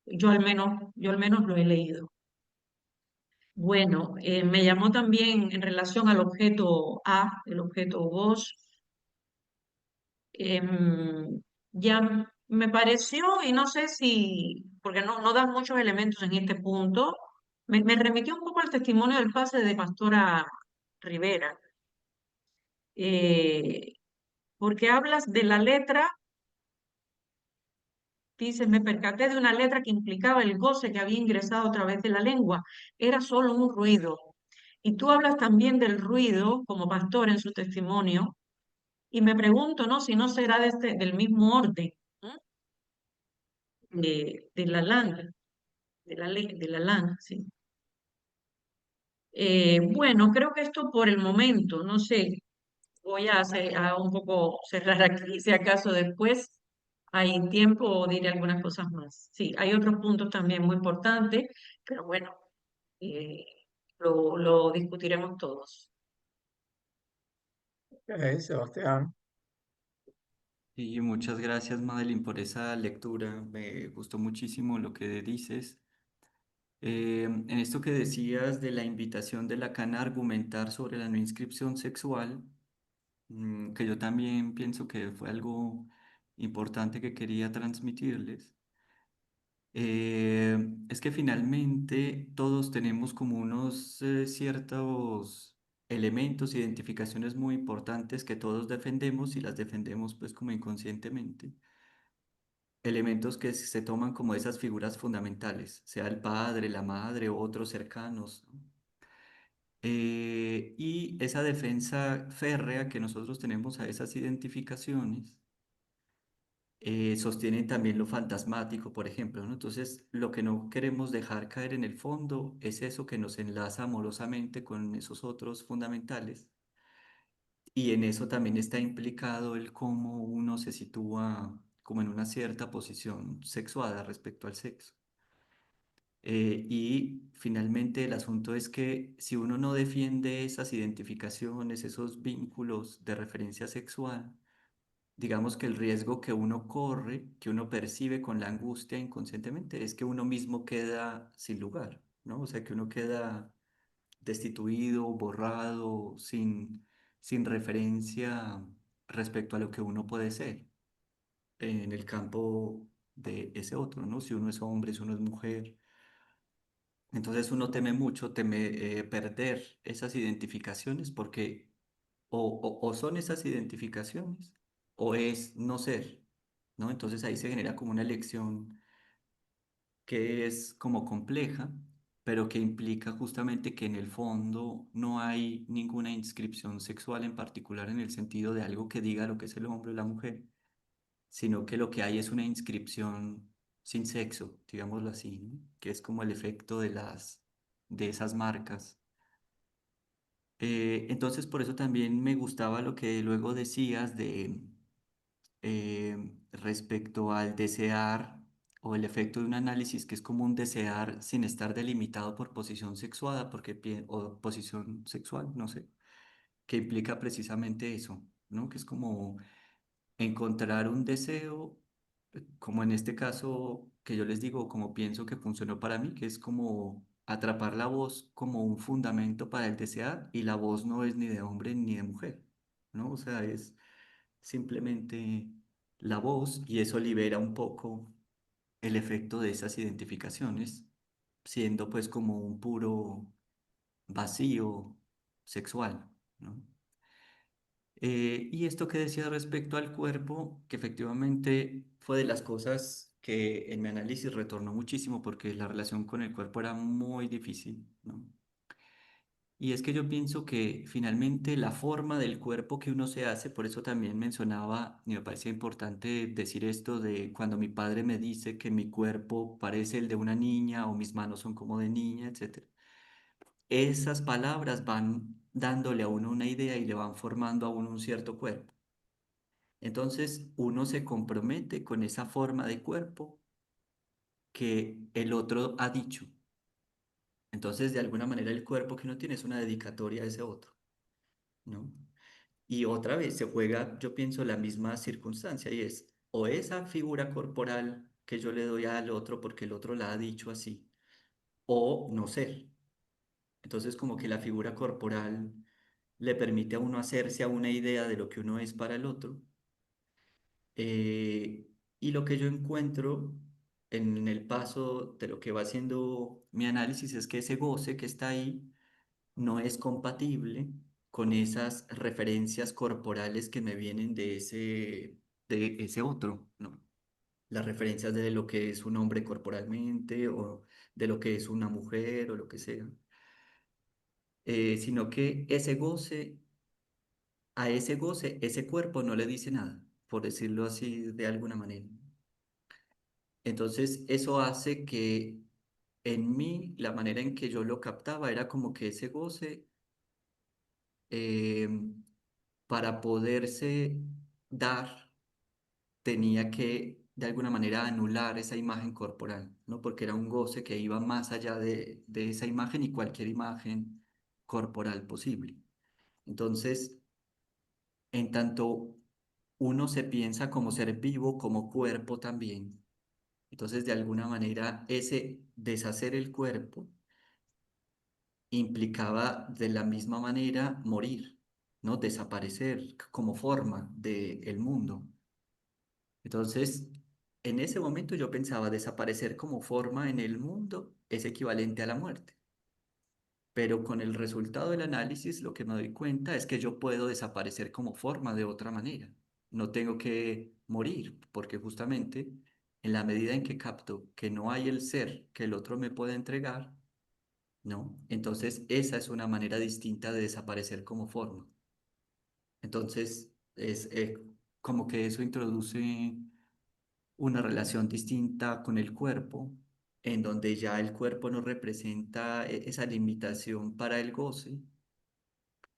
yo al menos lo he leído. Bueno, me llamó también en relación al objeto A, el objeto vos. Ya me pareció, y no sé si, porque no dan muchos elementos en este punto, me remitió un poco al testimonio del pase de Pastora Rivera, eh, porque hablas de la letra, dices, me percaté de una letra que implicaba el goce que había ingresado a través de la lengua, era solo un ruido. Y tú hablas también del ruido como pastor en su testimonio, y me pregunto, ¿no? Si no será del mismo orden, ¿no? De la lana, de la lana, sí. Bueno, creo que esto por el momento, no sé, voy a un poco cerrar aquí, si acaso después hay tiempo diré algunas cosas más. Sí, hay otros puntos también muy importantes, pero bueno, eh, lo discutiremos todos. Ok, Sebastián. Y muchas gracias, Madeline, por esa lectura. Me gustó muchísimo lo que dices. En esto que decías de la invitación de Lacan a argumentar sobre la no inscripción sexual, que yo también pienso que fue algo importante que quería transmitirles. Es que finalmente todos tenemos como unos ciertos elementos, identificaciones muy importantes que todos defendemos y las defendemos pues como inconscientemente. Elementos que se toman como esas figuras fundamentales, sea el padre, la madre o otros cercanos, ¿no? Y esa defensa férrea que nosotros tenemos a esas identificaciones sostienen también lo fantasmático, por ejemplo, ¿no? Entonces, lo que no queremos dejar caer en el fondo es eso que nos enlaza amorosamente con esos otros fundamentales. Y en eso también está implicado el cómo uno se sitúa como en una cierta posición sexuada respecto al sexo. Y finalmente el asunto es que si uno no defiende esas identificaciones, esos vínculos de referencia sexual, digamos que el riesgo que uno corre, que uno percibe con la angustia inconscientemente, es que uno mismo queda sin lugar, ¿no? O sea, que uno queda destituido, borrado, sin referencia respecto a lo que uno puede ser en el campo de ese otro, ¿no? Si uno es hombre, si uno es mujer. Entonces uno teme mucho, teme perder esas identificaciones porque o son esas identificaciones o es no ser, ¿no? Entonces ahí se genera como una elección que es como compleja, pero que implica justamente que en el fondo no hay ninguna inscripción sexual en particular en el sentido de algo que diga lo que es el hombre o la mujer, sino que lo que hay es una inscripción sin sexo, digámoslo así, ¿no? Que es como el efecto de esas marcas. Entonces, por eso también me gustaba lo que luego decías de respecto al desear o el efecto de un análisis que es como un desear sin estar delimitado por posición sexuada, o posición sexual, no sé, que implica precisamente eso, ¿no? Que es como encontrar un deseo, como en este caso que yo les digo, como pienso que funcionó para mí, que es como atrapar la voz como un fundamento para el desear y la voz no es ni de hombre ni de mujer, ¿no? O sea, es simplemente la voz y eso libera un poco el efecto de esas identificaciones, siendo pues como un puro vacío sexual, ¿no? Y esto que decía respecto al cuerpo, que efectivamente fue de las cosas que en mi análisis retornó muchísimo porque la relación con el cuerpo era muy difícil, ¿no? Y es que yo pienso que finalmente la forma del cuerpo que uno se hace, por eso también mencionaba, y me parecía importante decir esto de cuando mi padre me dice que mi cuerpo parece el de una niña o mis manos son como de niña, etcétera. Esas palabras van dándole a uno una idea y le van formando a uno un cierto cuerpo. Entonces uno se compromete con esa forma de cuerpo que el otro ha dicho. Entonces de alguna manera el cuerpo que uno tiene es una dedicatoria a ese otro, ¿no? Y otra vez se juega, yo pienso, la misma circunstancia y es o esa figura corporal que yo le doy al otro porque el otro la ha dicho así, o no ser. Entonces como que la figura corporal le permite a uno hacerse a una idea de lo que uno es para el otro. Y lo que yo encuentro en el paso de lo que va haciendo mi análisis es que ese goce que está ahí no es compatible con esas referencias corporales que me vienen de ese otro, ¿no? Las referencias de lo que es un hombre corporalmente o de lo que es una mujer o lo que sea. Sino que a ese goce, ese cuerpo no le dice nada, por decirlo así de alguna manera. Entonces, eso hace que en mí, la manera en que yo lo captaba era como que ese goce, eh, para poderse dar, tenía que de alguna manera anular esa imagen corporal, ¿no? Porque era un goce que iba más allá de esa imagen y cualquier imagen corporal posible. Entonces, en tanto uno se piensa como ser vivo, como cuerpo también. Entonces, de alguna manera, ese deshacer el cuerpo implicaba de la misma manera morir, ¿no? Desaparecer como forma del mundo. Entonces, en ese momento yo pensaba, desaparecer como forma en el mundo es equivalente a la muerte. Pero con el resultado del análisis, lo que me doy cuenta es que yo puedo desaparecer como forma de otra manera. No tengo que morir, porque justamente en la medida en que capto que no hay el ser que el otro me puede entregar, ¿no? Entonces esa es una manera distinta de desaparecer como forma. Entonces es como que eso introduce una relación distinta con el cuerpo, en donde ya el cuerpo no representa esa limitación para el goce,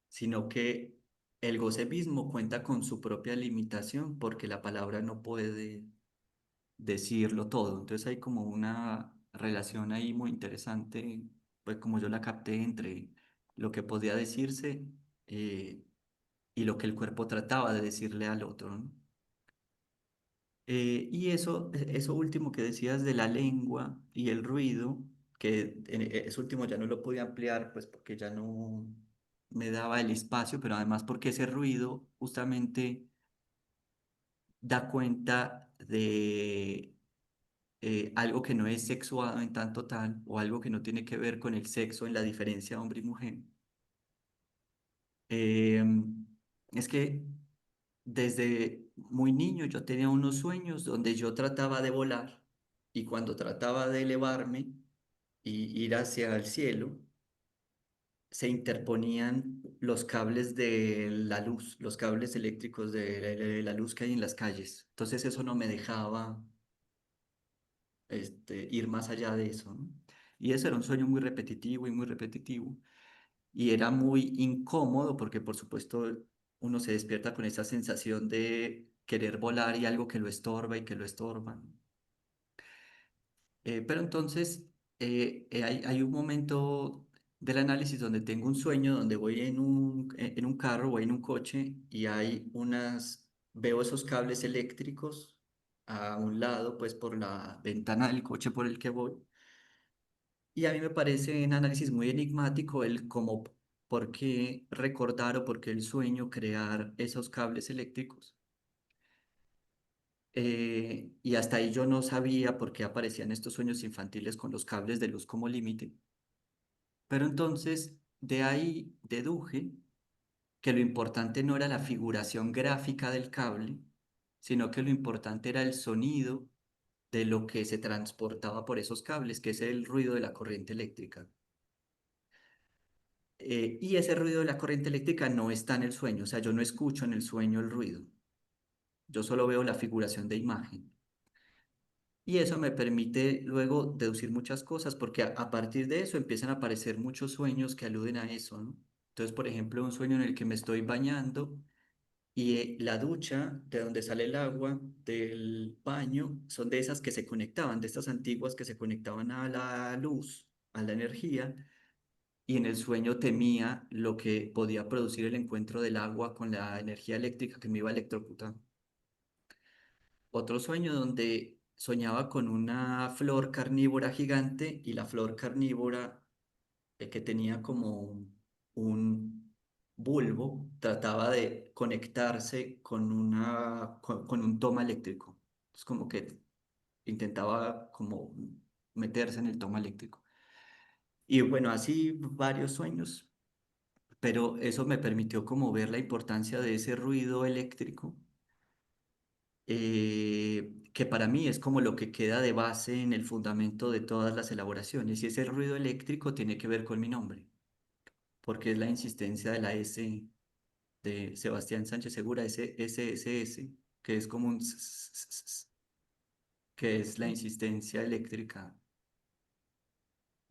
sino que el goce mismo cuenta con su propia limitación porque la palabra no puede decirlo todo. Entonces hay como una relación ahí muy interesante, pues como yo la capté entre lo que podía decirse, eh, y lo que el cuerpo trataba de decirle al otro, ¿no? Y eso último que decías de la lengua y el ruido, que eso último ya no lo podía ampliar, pues porque ya no me daba el espacio, pero además porque ese ruido justamente da cuenta de algo que no es sexuado en tanto tal, o algo que no tiene que ver con el sexo en la diferencia hombre y mujer. Em, es que desde muy niño yo tenía unos sueños donde yo trataba de volar y cuando trataba de elevarme y ir hacia el cielo, se interponían los cables de la luz, los cables eléctricos de la luz que hay en las calles. Entonces eso no me dejaba ir más allá de eso, ¿no? Y eso era un sueño muy repetitivo y muy repetitivo. Y era muy incómodo porque, por supuesto, uno se despierta con esa sensación de querer volar y algo que lo estorba y que lo estorba, ¿no? Pero entonces hay un momento del análisis donde tengo un sueño, donde voy en un carro, voy en un coche y veo esos cables eléctricos a un lado, pues por la ventana del coche por el que voy. Y a mí me parece un análisis muy enigmático el cómo, por qué recordar o por qué el sueño crear esos cables eléctricos. Y hasta ahí yo no sabía por qué aparecían estos sueños infantiles con los cables de luz como límite. Pero entonces de ahí deduje que lo importante no era la figuración gráfica del cable, sino que lo importante era el sonido de lo que se transportaba por esos cables, que es el ruido de la corriente eléctrica. Y ese ruido de la corriente eléctrica no está en el sueño, o sea, yo no escucho en el sueño el ruido, yo solo veo la figuración de imagen. Y eso me permite luego deducir muchas cosas, porque a partir de eso empiezan a aparecer muchos sueños que aluden a eso, ¿no? Entonces, por ejemplo, un sueño en el que me estoy bañando y la ducha de donde sale el agua del baño son de esas que se conectaban, de estas antiguas que se conectaban a la luz, a la energía, y en el sueño temía lo que podía producir el encuentro del agua con la energía eléctrica que me iba a electrocutar. Otro sueño donde soñaba con una flor carnívora gigante y la flor carnívora que tenía como un bulbo, trataba de conectarse con un toma eléctrico. Es como que intentaba como meterse en el toma eléctrico. Y bueno, así varios sueños, pero eso me permitió como ver la importancia de ese ruido eléctrico, que para mí es como lo que queda de base en el fundamento de todas las elaboraciones. Y ese ruido eléctrico tiene que ver con mi nombre, porque es la insistencia de la S de Sebastián Sánchez Segura, S, que es como un que es la insistencia eléctrica.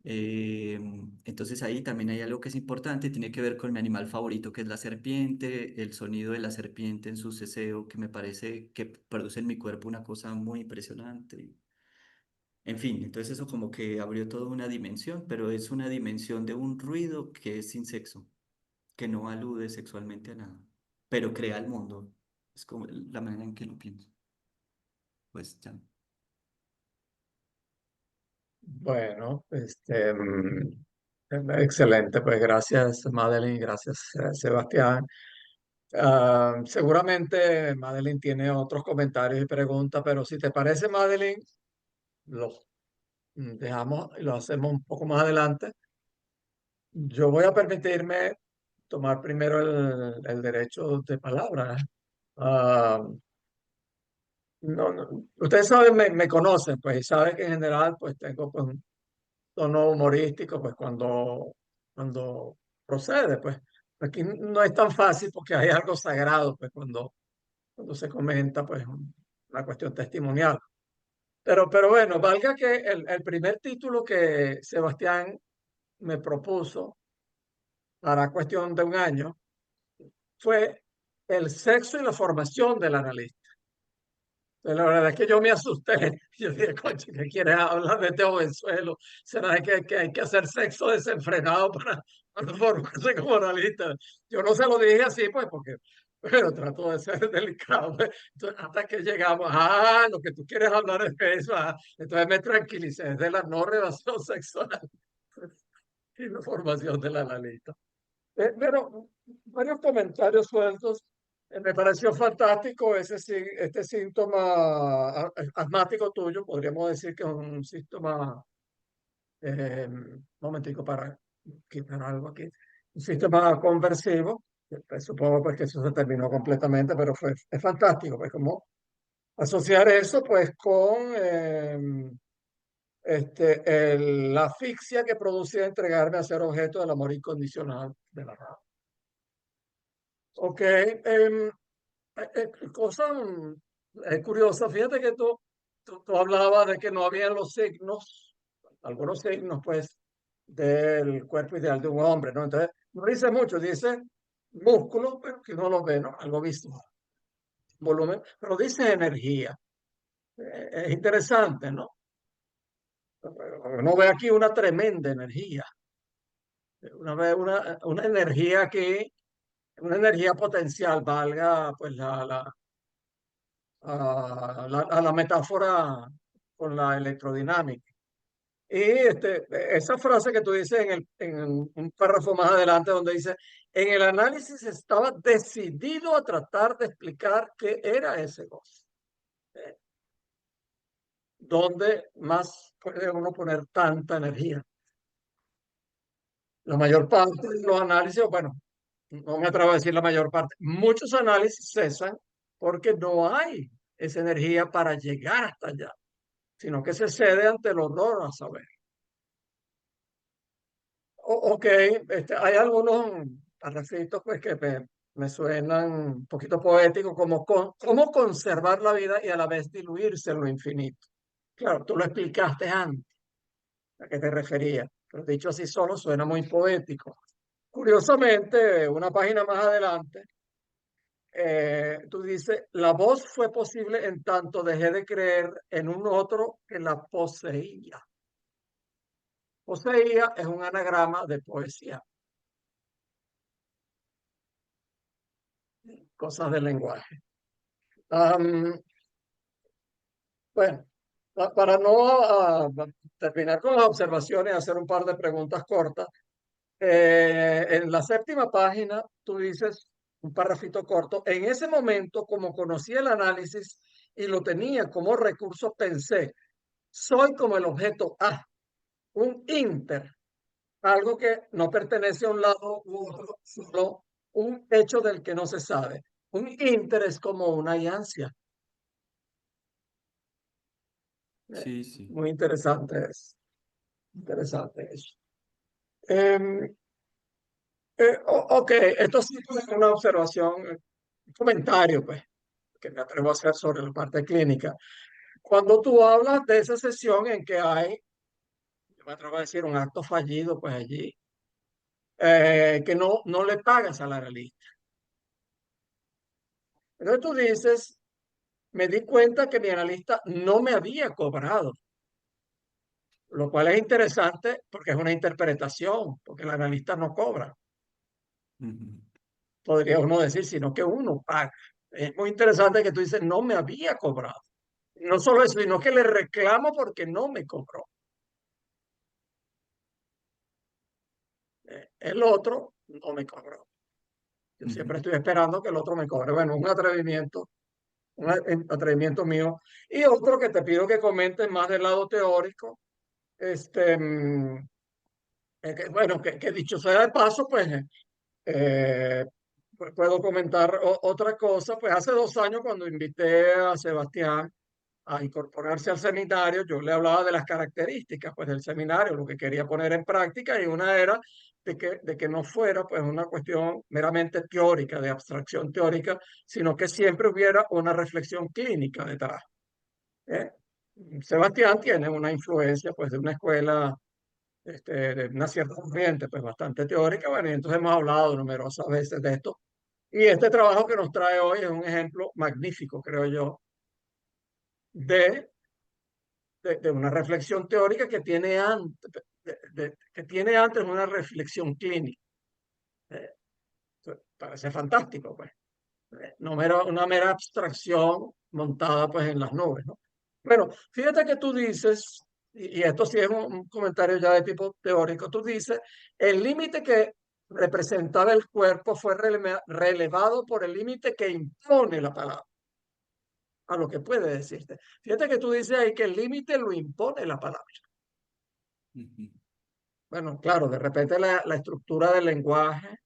Entonces ahí también hay algo que es importante, tiene que ver con mi animal favorito, que es la serpiente, el sonido de la serpiente en su ceseo, que me parece que produce en mi cuerpo una cosa muy impresionante. En fin, entonces eso como que abrió toda una dimensión, pero es una dimensión de un ruido que es sin sexo, que no alude sexualmente a nada, pero crea el mundo. Es como la manera en que lo pienso. Pues ya. Bueno, excelente, pues gracias Madeline, gracias Sebastián. Seguramente Madeline tiene otros comentarios y preguntas, pero si te parece, Madeline, los dejamos y lo hacemos un poco más adelante. Yo voy a permitirme tomar primero el derecho de palabra. Ah, ustedes saben, me conocen, pues, y saben que en general, pues, tengo pues, un tono humorístico, pues, cuando procede, pues. Aquí no es tan fácil porque hay algo sagrado, pues, cuando se comenta, pues, una cuestión testimonial. Pero bueno, valga que el primer título que Sebastián me propuso para cuestión de un año fue el sexo y la formación del analista. Entonces, la verdad es que yo me asusté. Yo dije, coche, ¿qué quieres hablar de este jovenzuelo? ¿Será que hay que hacer sexo desenfrenado para formarse como analista? Yo no se lo dije así, pues, porque, pero trato de ser delicado, pues. Entonces, hasta que llegamos, lo que tú quieres hablar es de eso. Entonces me tranquilicé, es de la no relación sexual y la formación del analista. Pero varios comentarios sueltos. Me pareció fantástico este síntoma asmático tuyo. Podríamos decir que es un síntoma, un momentico para quitar algo aquí, un síntoma conversivo. Pues, supongo pues, que eso se terminó completamente, pero es fantástico. Pues como asociar eso pues con la asfixia que producía entregarme a ser objeto del amor incondicional de la raza. Ok, cosa curiosa, fíjate que tú hablabas de que no habían los signos, algunos signos, pues, del cuerpo ideal de un hombre, ¿no? Entonces, no dice mucho, dice músculo, pero que no lo ve, ¿no? Algo visto, volumen, pero dice energía. Es interesante, ¿no? Uno ve aquí una tremenda energía, una energía que, una energía potencial, valga, pues, a la metáfora con la electrodinámica. Y esa frase que tú dices en un párrafo más adelante donde dice, en el análisis estaba decidido a tratar de explicar qué era ese gozo. ¿Dónde más puede uno poner tanta energía? La mayor parte de los análisis, bueno, no me atrevo a decir la mayor parte, muchos análisis cesan porque no hay esa energía para llegar hasta allá, sino que se cede ante el horror a saber. Ok, hay algunos parrafitos pues, que me suenan un poquito poéticos, como cómo conservar la vida y a la vez diluirse en lo infinito. Claro, tú lo explicaste antes, a qué te refería, pero dicho así solo suena muy poético. Curiosamente, una página más adelante, tú dices, la voz fue posible en tanto dejé de creer en un otro que la poseía. Poseía es un anagrama de poesía, cosas del lenguaje. Am, bueno, para no terminar con las observaciones, hacer un par de preguntas cortas, En la séptima página, tú dices un parrafito corto. En ese momento, como conocí el análisis y lo tenía como recurso, pensé, soy como el objeto A, un inter, algo que no pertenece a un lado u otro, sino un hecho del que no se sabe. Un inter es como una iancia. Eh, Sí, sí. Muy interesante es. Interesante eso. Em, ok, esto sí es una observación, un comentario, pues, que me atrevo a hacer sobre la parte clínica. Cuando tú hablas de esa sesión en que hay, yo me atrevo a decir, un acto fallido, pues allí, que no le pagas al analista. Entonces tú dices, me di cuenta que mi analista no me había cobrado, lo cual es interesante porque es una interpretación, porque el analista no cobra. Ujú. Podría uno decir, sino que uno paga. Es muy interesante que tú dices, no me había cobrado. No solo eso, sino que le reclamo porque no me cobró. El otro no me cobró. Yo siempre Ujú. estoy esperando que el otro me cobre. Bueno, un atrevimiento mío. Y otro que te pido que comentes más del lado teórico. Este, bueno, que dicho sea de paso, pues eh, puedo comentar otra cosa. Pues hace 2 años cuando invité a Sebastián a incorporarse al seminario, yo le hablaba de las características pues, del seminario, lo que quería poner en práctica, y una era de que no fuera pues, una cuestión meramente teórica, de abstracción teórica, sino que siempre hubiera una reflexión clínica detrás. ¿Eh? Sebastián tiene una influencia pues, de una escuela, de una cierta corriente pues, bastante teórica, bueno, y entonces hemos hablado numerosas veces de esto. Y este trabajo que nos trae hoy es un ejemplo magnífico, creo yo, de de una reflexión teórica que tiene antes, que tiene antes una reflexión clínica. Eh, Parece fantástico, pues. No una mera abstracción montada pues en las nubes, ¿no? Bueno, fíjate que tú dices, y esto sí es un comentario ya de tipo teórico, tú dices, el límite que representaba el cuerpo fue relevado por el límite que impone la palabra a lo que puede decirte. Fíjate que tú dices ahí que el límite lo impone la palabra. Ujú. Bueno, claro, de repente la estructura del lenguaje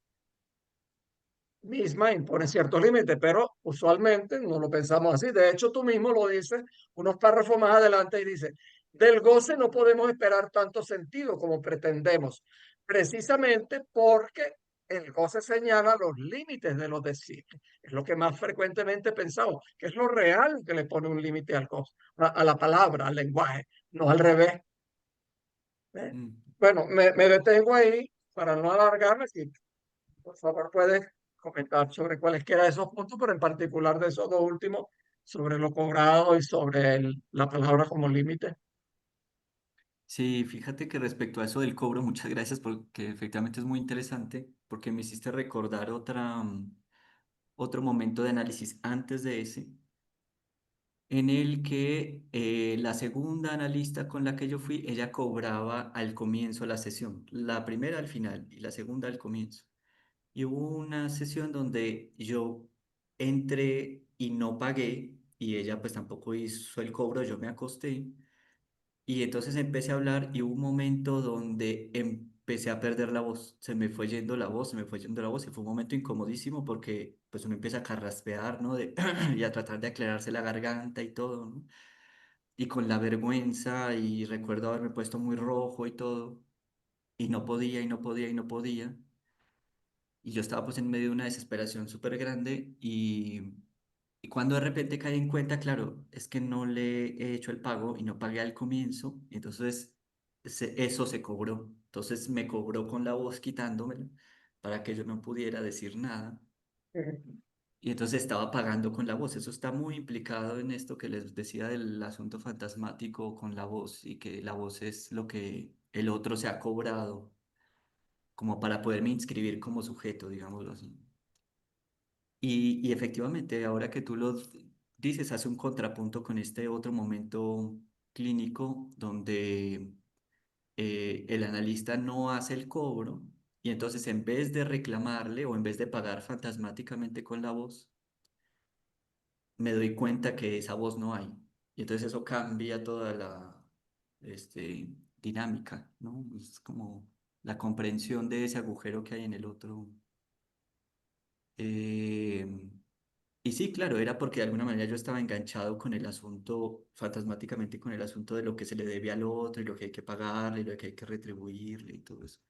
misma impone ciertos límites, pero usualmente no lo pensamos así. De hecho, tú mismo lo dices unos párrafos más adelante y dice, del goce no podemos esperar tanto sentido como pretendemos, precisamente porque el goce señala los límites de lo deseable. Es lo que más frecuentemente pensamos, que es lo real que le pone un límite al goce, a la palabra, al lenguaje, no al revés. ¿Eh? Mm. Bueno, me detengo ahí para no alargarme. Si por favor puedes comentar sobre cualesquiera de esos puntos, pero en particular de esos dos últimos, sobre lo cobrado y sobre la palabra como límite. Sí, fíjate que respecto a eso del cobro, muchas gracias porque efectivamente es muy interesante porque me hiciste recordar otro momento de análisis antes de ese, en el que la segunda analista con la que yo fui, ella cobraba al comienzo la sesión, la primera al final y la segunda al comienzo. Y hubo una sesión donde yo entré y no pagué y ella pues tampoco hizo el cobro, yo me acosté y entonces empecé a hablar y hubo un momento donde empecé a perder la voz, se me fue yendo la voz, se me fue yendo la voz y fue un momento incomodísimo porque pues uno empieza a carraspear, ¿no? Y a tratar de aclararse la garganta y todo, ¿no? Y con la vergüenza y recuerdo haberme puesto muy rojo y todo y no podía y no podía y no podía. Y yo estaba pues en medio de una desesperación súper grande y cuando de repente caí en cuenta, claro, es que no le he hecho el pago y no pagué al comienzo, entonces eso se cobró. Entonces me cobró con la voz quitándomela para que yo no pudiera decir nada. Y entonces estaba pagando con la voz. Eso está muy implicado en esto que les decía del asunto fantasmático con la voz y que la voz es lo que el otro se ha cobrado como para poderme inscribir como sujeto, digámoslo así. Y efectivamente, ahora que tú lo dices, hace un contrapunto con este otro momento clínico donde el analista no hace el cobro Y entonces en vez de reclamarle o en vez de pagar fantasmáticamente con la voz, me doy cuenta que esa voz no hay. Y entonces eso cambia toda la dinámica, ¿no? Es como la comprensión de ese agujero que hay en el otro. Eh, y sí, claro, era porque de alguna manera yo estaba enganchado con el asunto, fantasmáticamente con el asunto de lo que se le debe al otro y lo que hay que pagarle y lo que hay que retribuirle y todo eso.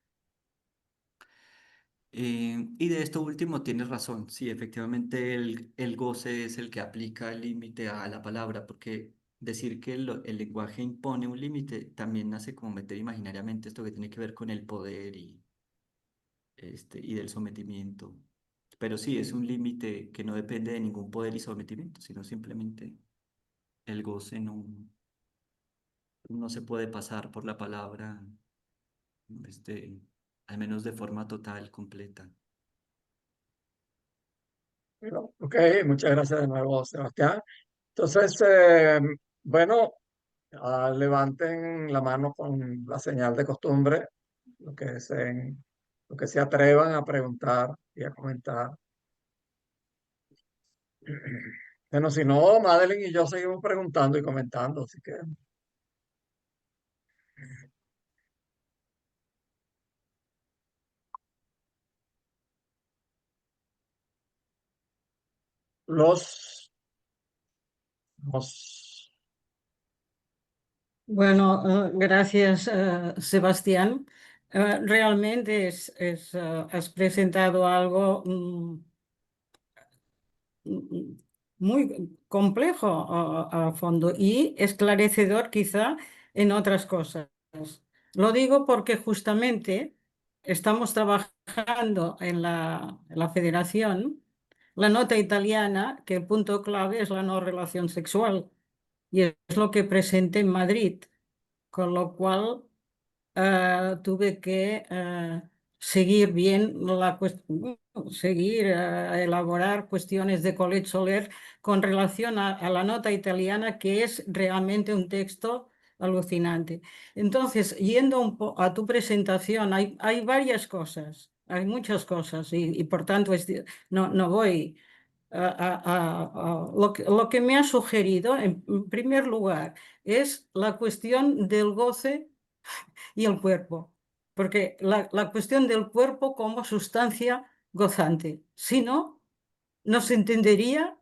Y de esto último tienes razón, sí, efectivamente el goce es el que aplica el límite a la palabra, porque decir que el lenguaje impone un límite también hace como meter imaginariamente esto que tiene que ver con el poder y del sometimiento. Pero sí, es un límite que no depende de ningún poder y sometimiento, sino simplemente el goce no se puede pasar por la palabra, este, al menos de forma total, completa. Bueno, ok, muchas gracias de nuevo, Sebastián. Entonces, bueno, levanten la mano con la señal de costumbre, lo que lo que se atrevan a preguntar y a comentar. Bueno, si no, Madeline y yo seguimos preguntando y comentando, así que los, los Bueno, gracias, Sebastián. Realmente has presentado algo muy complejo a fondo y esclarecedor quizá en otras cosas. Lo digo porque justamente estamos trabajando en la federación la nota italiana, que el punto clave es la no relación sexual, y es lo que presenté en Madrid, con lo cual tuve que seguir bien seguir elaborar cuestiones de Colette Soler con relación a la nota italiana, que es realmente un texto alucinante. Entonces, yendo a tu presentación, hay varias cosas, hay muchas cosas, y por tanto no voy lo que me ha sugerido, en primer lugar, es la cuestión del goce y el cuerpo, porque la cuestión del cuerpo como sustancia gozante, si no, no se entendería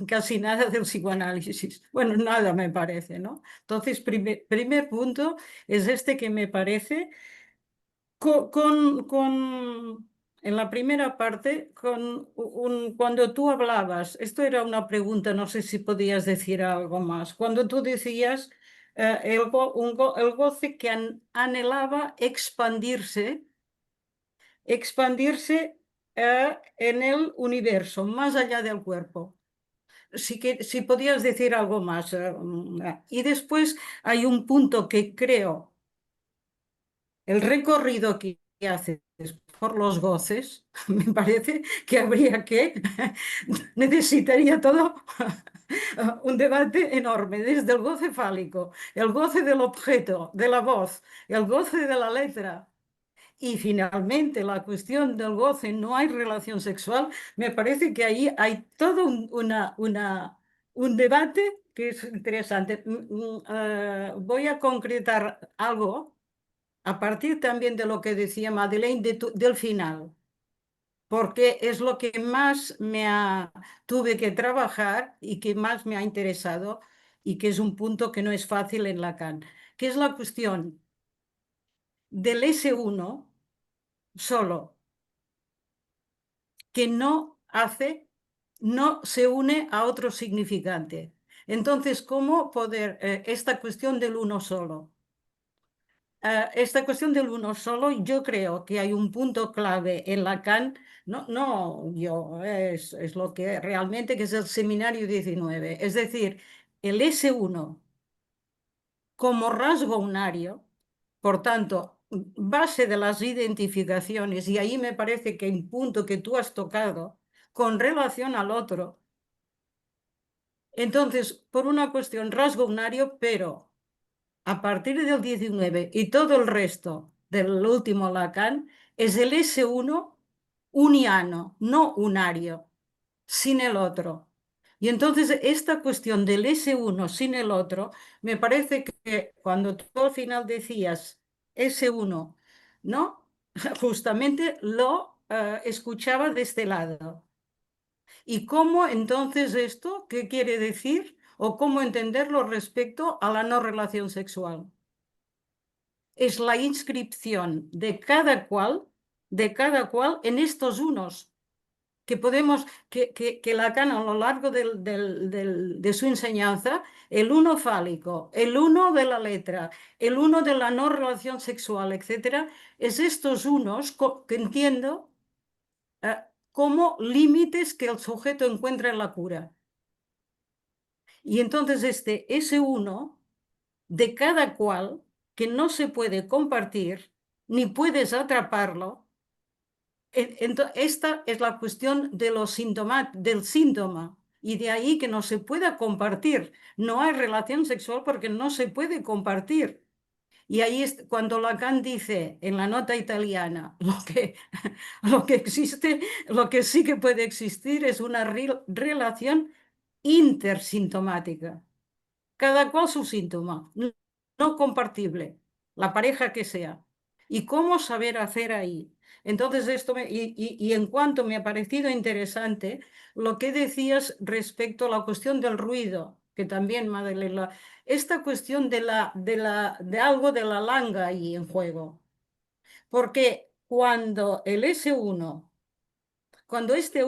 casi nada del psicoanálisis. Bueno, nada me parece, ¿no? Entonces, primer punto es este que me parece en la primera parte, cuando tú hablabas, esto era una pregunta, no sé si podías decir algo más, cuando tú decías el goce que anhelaba expandirse en el universo, más allá del cuerpo. Si podías decir algo más. Y después hay un punto que creo, el recorrido que haces por los goces, me parece que necesitaría todo un debate enorme, desde el goce fálico, el goce del objeto, de la voz, el goce de la letra. Y finalmente la cuestión del goce, no hay relación sexual, me parece que ahí hay todo un debate que es interesante. Voy a concretar algo a partir también de lo que decía Madeleine del final, porque es lo que más tuve que trabajar y que más me ha interesado y que es un punto que no es fácil en Lacan, que es la cuestión del S1 solo, que no se une a otro significante. Entonces, ¿cómo poder esta cuestión del uno solo? Esta cuestión del uno solo, yo creo que hay un punto clave en Lacan, es lo que realmente que es el seminario 19, es decir, el S1 como rasgo unario, por tanto, base de las identificaciones, y ahí me parece que hay un punto que tú has tocado con relación al otro. Entonces, por una cuestión rasgo unario, pero a partir del 19 y todo el resto del último Lacan, Es el S1 uniano, no unario, sin el otro. Y entonces esta cuestión del S1 sin el otro, me parece que cuando tú al final decías S1, ¿no? Justamente lo escuchaba de este lado. ¿Y cómo entonces esto, qué quiere decir? ¿O cómo entenderlo respecto a la no relación sexual? Es la inscripción de cada cual en estos unos que podemos, que Lacan a lo largo de su enseñanza, el uno fálico, el uno de la letra, el uno de la no relación sexual, etcétera, es estos unos que entiendo como límites que el sujeto encuentra en la cura. Y entonces ese uno de cada cual que no se puede compartir, ni puedes atraparlo. Esta es la cuestión de del síntoma, y de ahí que no se pueda compartir. No hay relación sexual porque no se puede compartir. Y ahí es cuando Lacan dice en la nota italiana, lo que existe, lo que sí que puede existir es una relación intersintomática. Cada cual su síntoma, no compartible, la pareja que sea. ¿Y cómo saber hacer ahí? Entonces, y en cuanto me ha parecido interesante lo que decías respecto a la cuestión del ruido, que también, Madeleine, esta cuestión de algo de la langa ahí en juego. Porque cuando el S1, cuando este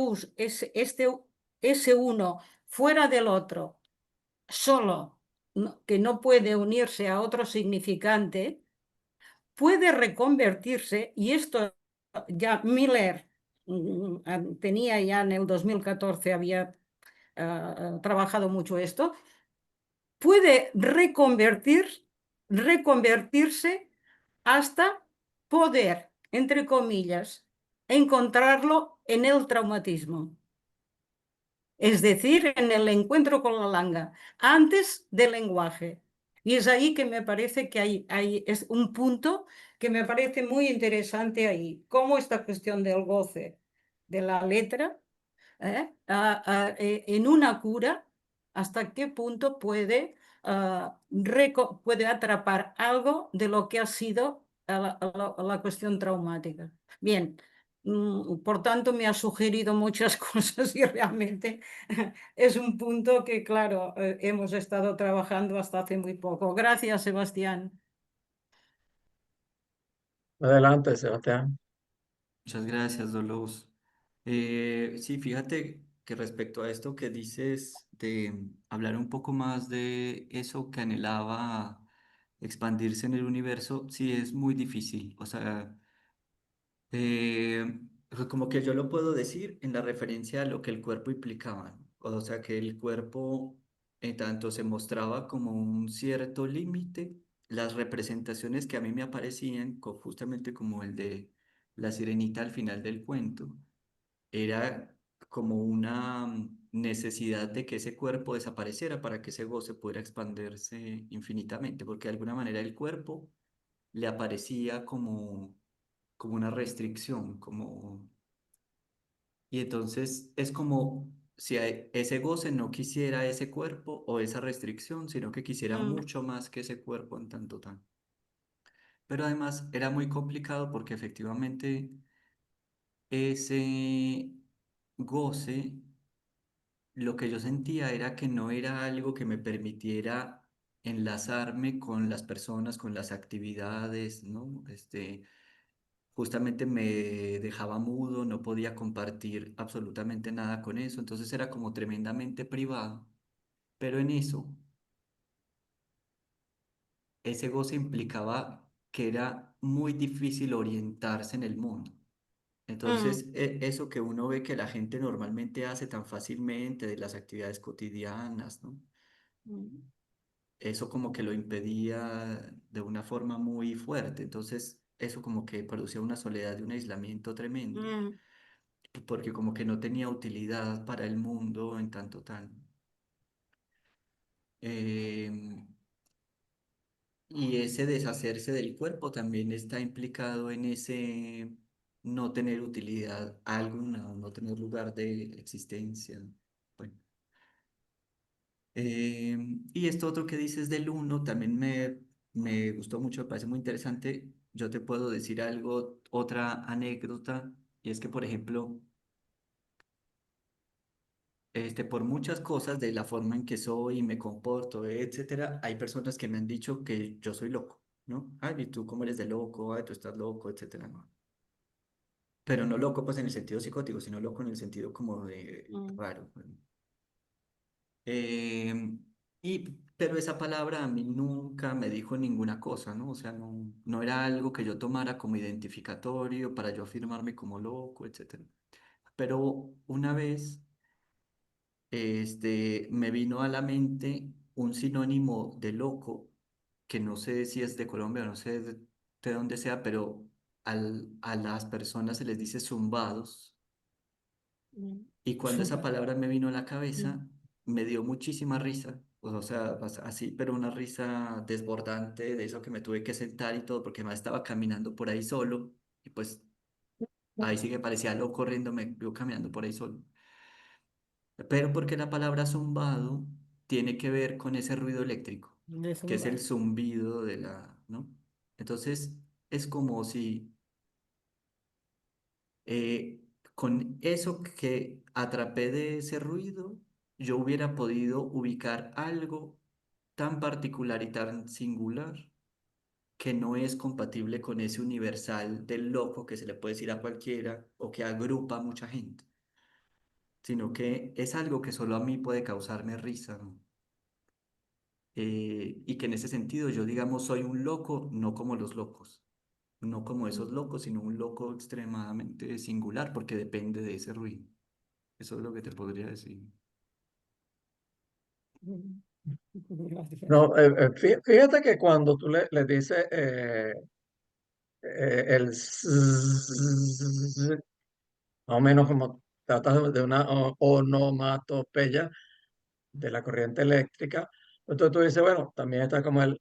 S1 fuera del otro, solo, que no puede unirse a otro significante, puede reconvertirse, y esto ya Miller tenía ya en el 2014, había trabajado mucho esto, puede reconvertirse hasta poder, entre comillas, encontrarlo en el traumatismo. Es decir, en el encuentro con la langa, antes del lenguaje. Y es ahí que me parece que es un punto que me parece muy interesante ahí, cómo esta cuestión del goce de la letra en una cura, hasta qué punto puede atrapar algo de lo que ha sido la cuestión traumática. Bien, por tanto me ha sugerido muchas cosas y realmente es un punto que, claro, hemos estado trabajando hasta hace muy poco. Gracias, Sebastián. Adelante, Sebastián. Muchas gracias, Dolores. Sí, fíjate que respecto a esto que dices de hablar un poco más de eso que anhelaba expandirse en el universo, sí es muy difícil. O sea, como que yo lo puedo decir en la referencia a lo que el cuerpo implicaba, ¿no? O sea, que el cuerpo en tanto se mostraba como un cierto límite, las representaciones que a mí me aparecían, justamente como el de la sirenita al final del cuento, era como una necesidad de que ese cuerpo desapareciera para que ese goce pudiera expandirse infinitamente, porque de alguna manera el cuerpo le aparecía como una restricción, y entonces es como si ese goce no quisiera ese cuerpo o esa restricción, sino que quisiera Mm, mucho más que ese cuerpo en tanto tal. Pero además era muy complicado porque efectivamente ese goce, lo que yo sentía era que no era algo que me permitiera enlazarme con las personas, con las actividades, ¿no? Justamente me dejaba mudo, no podía compartir absolutamente nada con eso, entonces era como tremendamente privado, pero en eso, ese goce implicaba que era muy difícil orientarse en el mundo. mm, Entonces, eso que uno ve que la gente normalmente hace tan fácilmente de las actividades cotidianas, ¿no? mm, Eso como que lo impedía de una forma muy fuerte, entonces eso como que producía una soledad y un aislamiento tremendo, mm, porque como que no tenía utilidad para el mundo en tanto tal. Em, y ese deshacerse del cuerpo también está implicado en ese no tener utilidad alguna, o no tener lugar de existencia. Bueno. Y esto otro que dices del uno también me gustó mucho, me parece muy interesante. Yo te puedo decir algo, otra anécdota, y es que, por ejemplo, por muchas cosas de la forma en que soy y me comporto, etcétera, hay personas que me han dicho que yo soy loco, ¿no? Ay, ¿y tú cómo eres de loco? Ay, tú estás loco, etcétera, ¿no? Pero no loco pues en el sentido psicótico, sino loco en el sentido como de Mm. raro. Eh, pero esa palabra a mí nunca me dijo ninguna cosa, ¿no? O sea, no era algo que yo tomara como identificatorio para yo afirmarme como loco, etcétera. Pero una vez me vino a la mente un sinónimo de loco, que no sé si es de Colombia, no sé de dónde sea, pero a las personas se les dice zumbados. Mm. Y cuando esa palabra me vino a la Mm. cabeza, me dio muchísima risa. O sea, así, pero una risa desbordante, de eso que me tuve que sentar y todo, porque además estaba caminando por ahí solo. Y pues ahí sí que parecía loco corriéndome, yo caminando por ahí solo. Pero porque la palabra zumbado tiene que ver con ese ruido eléctrico, De que es el zumba. zumbido de la, ¿no? Entonces, es como si eh, con eso que atrapé de ese ruido, yo hubiera podido ubicar algo tan particular y tan singular que no es compatible con ese universal del loco que se le puede decir a cualquiera o que agrupa a mucha gente, sino que es algo que solo a mí puede causarme risa, ¿no? Y que en ese sentido yo, digamos, soy un loco, no como los locos, no como esos locos, sino un loco extremadamente singular porque depende de ese ruido. Eso es lo que te podría decir. Mm. Gracias. No, fíjate que cuando tú le dices el zzzz, más o menos como tratas de una onomatopeya de la corriente eléctrica, entonces tú dices, bueno, también está como el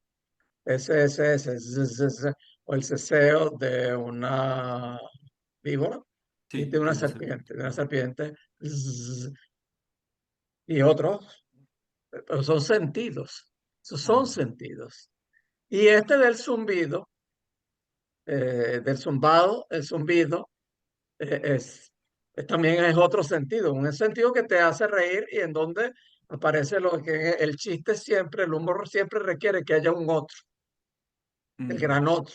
SSS, zzzz, o el ceseo de una víbora y Sí, de de una una serpiente. serpiente, zzzz, y otros, pero son sentidos, esos son Ah, sentidos. Y este del zumbido, del zumbado, el zumbido, también es otro sentido, un sentido que te hace reír y en donde aparece lo que el chiste siempre, el humor siempre requiere que haya un otro, el ujú, gran otro,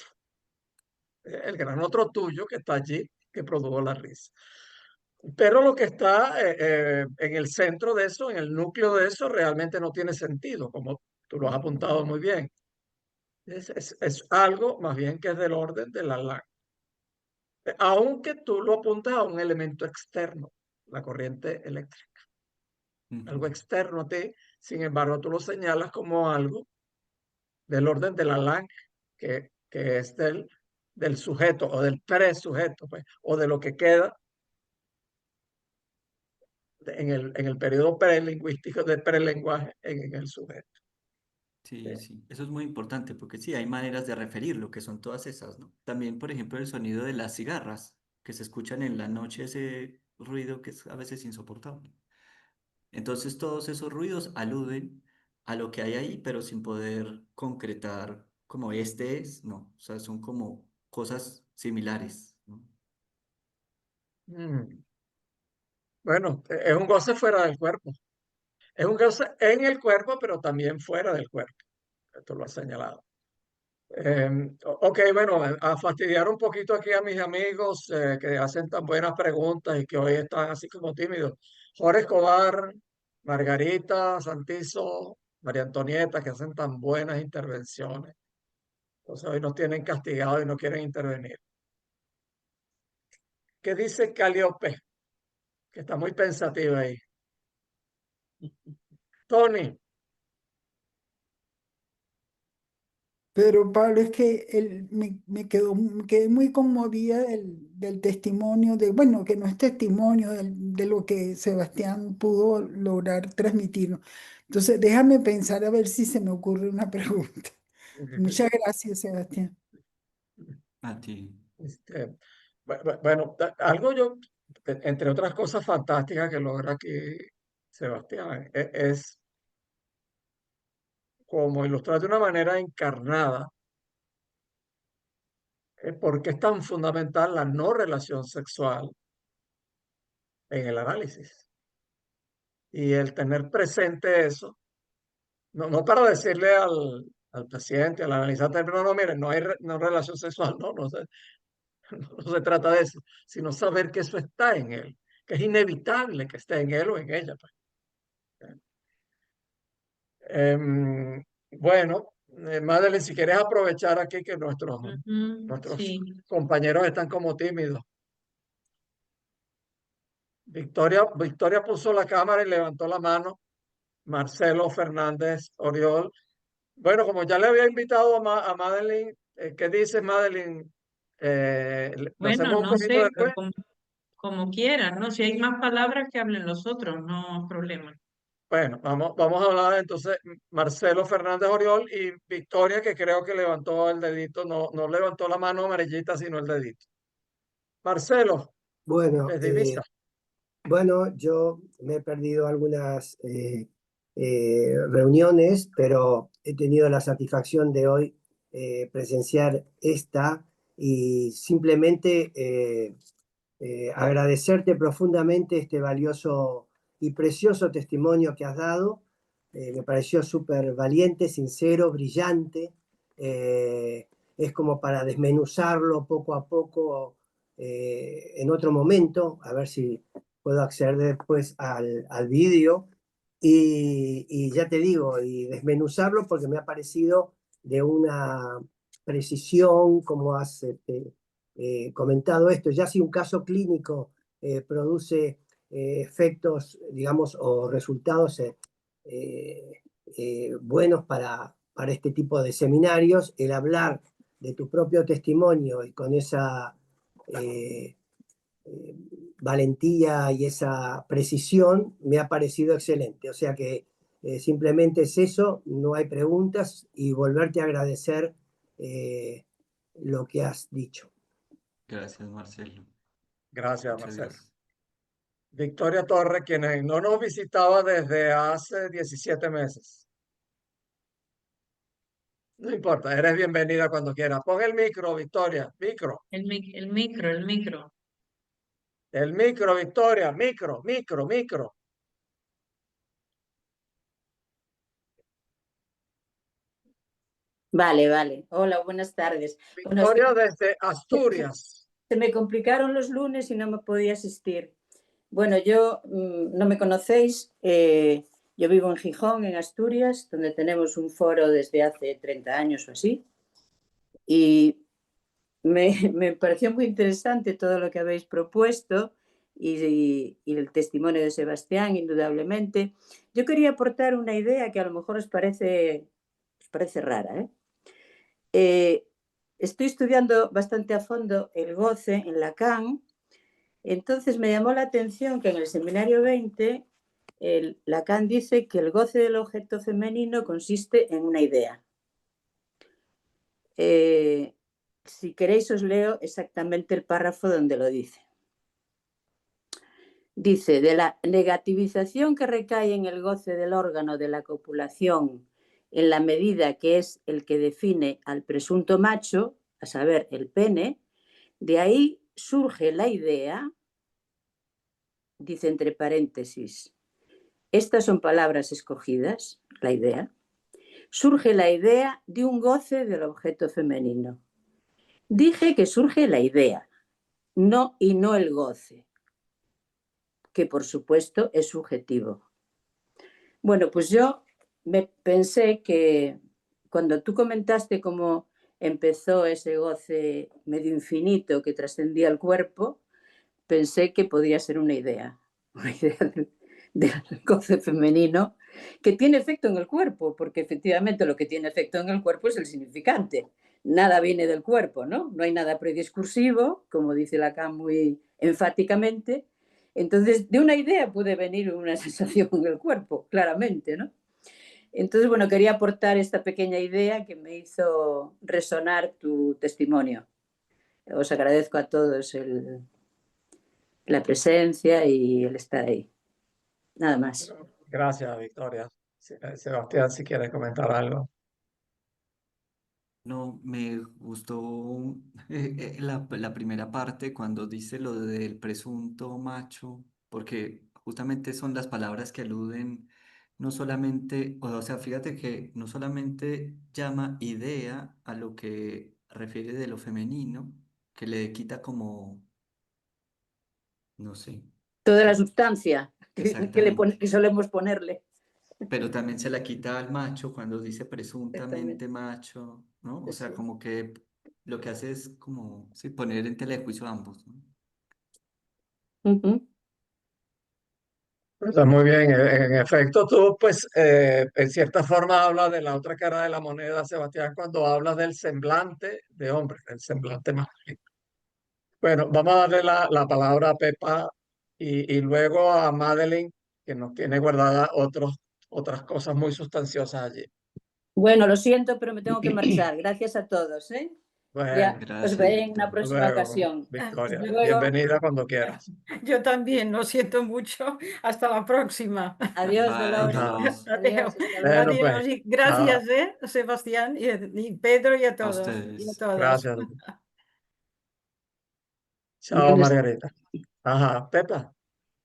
el gran otro tuyo que está allí, que produjo la risa. Pero lo que está en el centro de eso, en el núcleo de eso, realmente no tiene sentido, como tú lo has apuntado muy bien. Es algo más bien que es del orden de la lana. Aunque tú lo apuntas a un elemento externo, la corriente eléctrica, ujú. algo externo a ti, sin embargo, tú lo señalas como algo del orden de la LAN, que es del sujeto o del presujeto, pues, o de lo que queda en el periodo prelingüístico del prelenguaje en el sujeto. Sí, Eh, sí, eso es muy importante porque sí, hay maneras de referir lo que son todas esas, ¿no? También, por ejemplo, el sonido de las cigarras, que se escuchan en la noche, ese ruido que es a veces insoportable. Entonces, todos esos ruidos aluden a lo que hay ahí, pero sin poder concretar como este es, no, o sea, son como cosas similares, ¿no? mm, Bueno, es un goce fuera del cuerpo. Es un goce en el cuerpo, pero también fuera del cuerpo. Esto lo has señalado. Ok, bueno, a fastidiar un poquito aquí a mis amigos que hacen tan buenas preguntas y que hoy están así como tímidos. Jorge Escobar, Margarita Santizo, María Antonieta, que hacen tan buenas intervenciones. Entonces hoy nos tienen castigados y no quieren intervenir. ¿Qué dice Caliope? Que está muy pensativa ahí. Tony, Pero Pablo, es que me quedé muy conmovida del testimonio de, bueno, que no es testimonio de lo que Sebastián pudo lograr transmitirnos. Entonces, déjame pensar a ver si se me ocurre una pregunta. Muchas gracias, Sebastián. A ti. este, Bueno, algo yo, entre otras cosas fantásticas que logra aquí Sebastián, es como ilustrar de una manera encarnada por qué es tan fundamental la no relación sexual en el análisis. Y el tener presente eso, no para decirle al paciente, al analizante, no, no, miren, no hay no relación sexual, no se trata de eso, sino saber que eso está en él, que es inevitable que esté en él o en ella, pues. Bueno, Madeline, si quieres aprovechar aquí que Ujú, nuestros sí. compañeros están como tímidos. Victoria puso la cámara y levantó la mano. Marcelo Fernández Oriol. Bueno, como ya le había invitado a Madeline, ¿qué dices, Madeline? ¿Lo Bueno, hacemos un no poquito sé, después? como quieran, ¿no? Si hay más palabras que hablen los otros, no hay problema. Bueno, vamos a hablar entonces Marcelo Fernández Oriol y Victoria, que creo que levantó el dedito, no levantó la mano amarillita, sino el dedito. Marcelo, Bueno, desde Ibiza. bueno, yo me he perdido algunas reuniones, pero he tenido la satisfacción de hoy presenciar esta y simplemente agradecerte profundamente este valioso y precioso testimonio que has dado. Me pareció súper valiente, sincero, brillante. Es como para desmenuzarlo poco a poco en otro momento, a ver si puedo acceder después al vídeo. Y ya te digo, y desmenuzarlo porque me ha parecido de una precisión, como has comentado esto, ya si un caso clínico produce efectos, digamos, o resultados buenos para este tipo de seminarios, el hablar de tu propio testimonio y con esa eh, eh, valentía y esa precisión me ha parecido excelente. O sea que simplemente es eso, no hay preguntas y volverte a agradecer lo que has dicho. Gracias, Marcelo. Gracias, Muchas Marcelo. gracias. Victoria Torres, quien no nos visitaba desde hace 17 meses. No importa, eres bienvenida cuando quieras. Pon el micro, Victoria. Micro. El micro. El micro, Victoria. Micro. Vale. Hola, buenas tardes. Bueno, es que Victoria desde Asturias. se me complicaron los lunes y no me podía asistir. Bueno, yo no me conocéis, yo vivo en Gijón, en Asturias, donde tenemos un foro desde hace 30 años o así. Y me pareció muy interesante todo lo que habéis propuesto y el testimonio de Sebastián, indudablemente. Yo quería aportar una idea que a lo mejor os parece rara, ¿eh? Estoy estudiando bastante a fondo el goce en Lacan, entonces me llamó la atención que en el seminario 20 Lacan dice que el goce del objeto femenino consiste en una idea. Si queréis os leo exactamente el párrafo donde lo dice. Dice, de la negativización que recae en el goce del órgano de la copulación en la medida que es el que define al presunto macho, a saber, el pene, de ahí surge la idea, dice entre paréntesis, estas son palabras escogidas, la idea, surge la idea de un goce del objeto femenino. Dije que surge la idea, no el goce, que por supuesto es subjetivo. Bueno, pues yo me pensé que cuando tú comentaste cómo empezó ese goce medio infinito que trascendía el cuerpo, pensé que podía ser una idea del goce femenino que tiene efecto en el cuerpo, porque efectivamente lo que tiene efecto en el cuerpo es el significante. Nada viene del cuerpo, ¿no? No hay nada prediscursivo, como dice Lacan muy enfáticamente. Entonces, de una idea puede venir una sensación en el cuerpo, claramente, ¿no? Entonces, bueno, quería aportar esta pequeña idea que me hizo resonar tu testimonio. os agradezco a todos la presencia y el estar ahí. Nada más. Gracias, Victoria. Sebastián, si quieres comentar algo. No, me gustó la primera parte cuando dice lo del presunto macho, porque justamente son las palabras que aluden no solamente, o sea, fíjate que no solamente llama idea a lo que refiere de lo femenino, que le quita como, no sé, Toda la sustancia exactamente, que solemos ponerle. pero también se la quita al macho cuando dice Exactamente. presuntamente macho, ¿no? O sea, Sí. como que lo que hace es como, sí, poner en tela de juicio a ambos, ¿no? Ujú. Está muy bien. En efecto, tú, pues, en cierta forma hablas de la otra cara de la moneda, Sebastián, cuando hablas del semblante de hombre, el semblante masculino. Bueno, vamos a darle la palabra a Pepa y luego a Madeline, que nos tiene guardadas otras cosas muy sustanciosas allí. Bueno, lo siento, pero me tengo que marchar. Gracias a todos, ¿eh? Ya Bueno, os Gracias, veré en una hasta Victoria. próxima luego, ocasión. Victoria. Hasta luego. Bienvenida cuando quieras. Yo también, lo siento mucho. Hasta la próxima. Adiós, Bye, Dolores. Ajá. Dios. Adiós, Adiós. hasta Bueno, luego. pues, Adiós y nada, gracias, Sebastián y Pedro y a A todos y a ustedes. todas. gracias. Chao, Buenas, Margarita. Ajá, Pepa.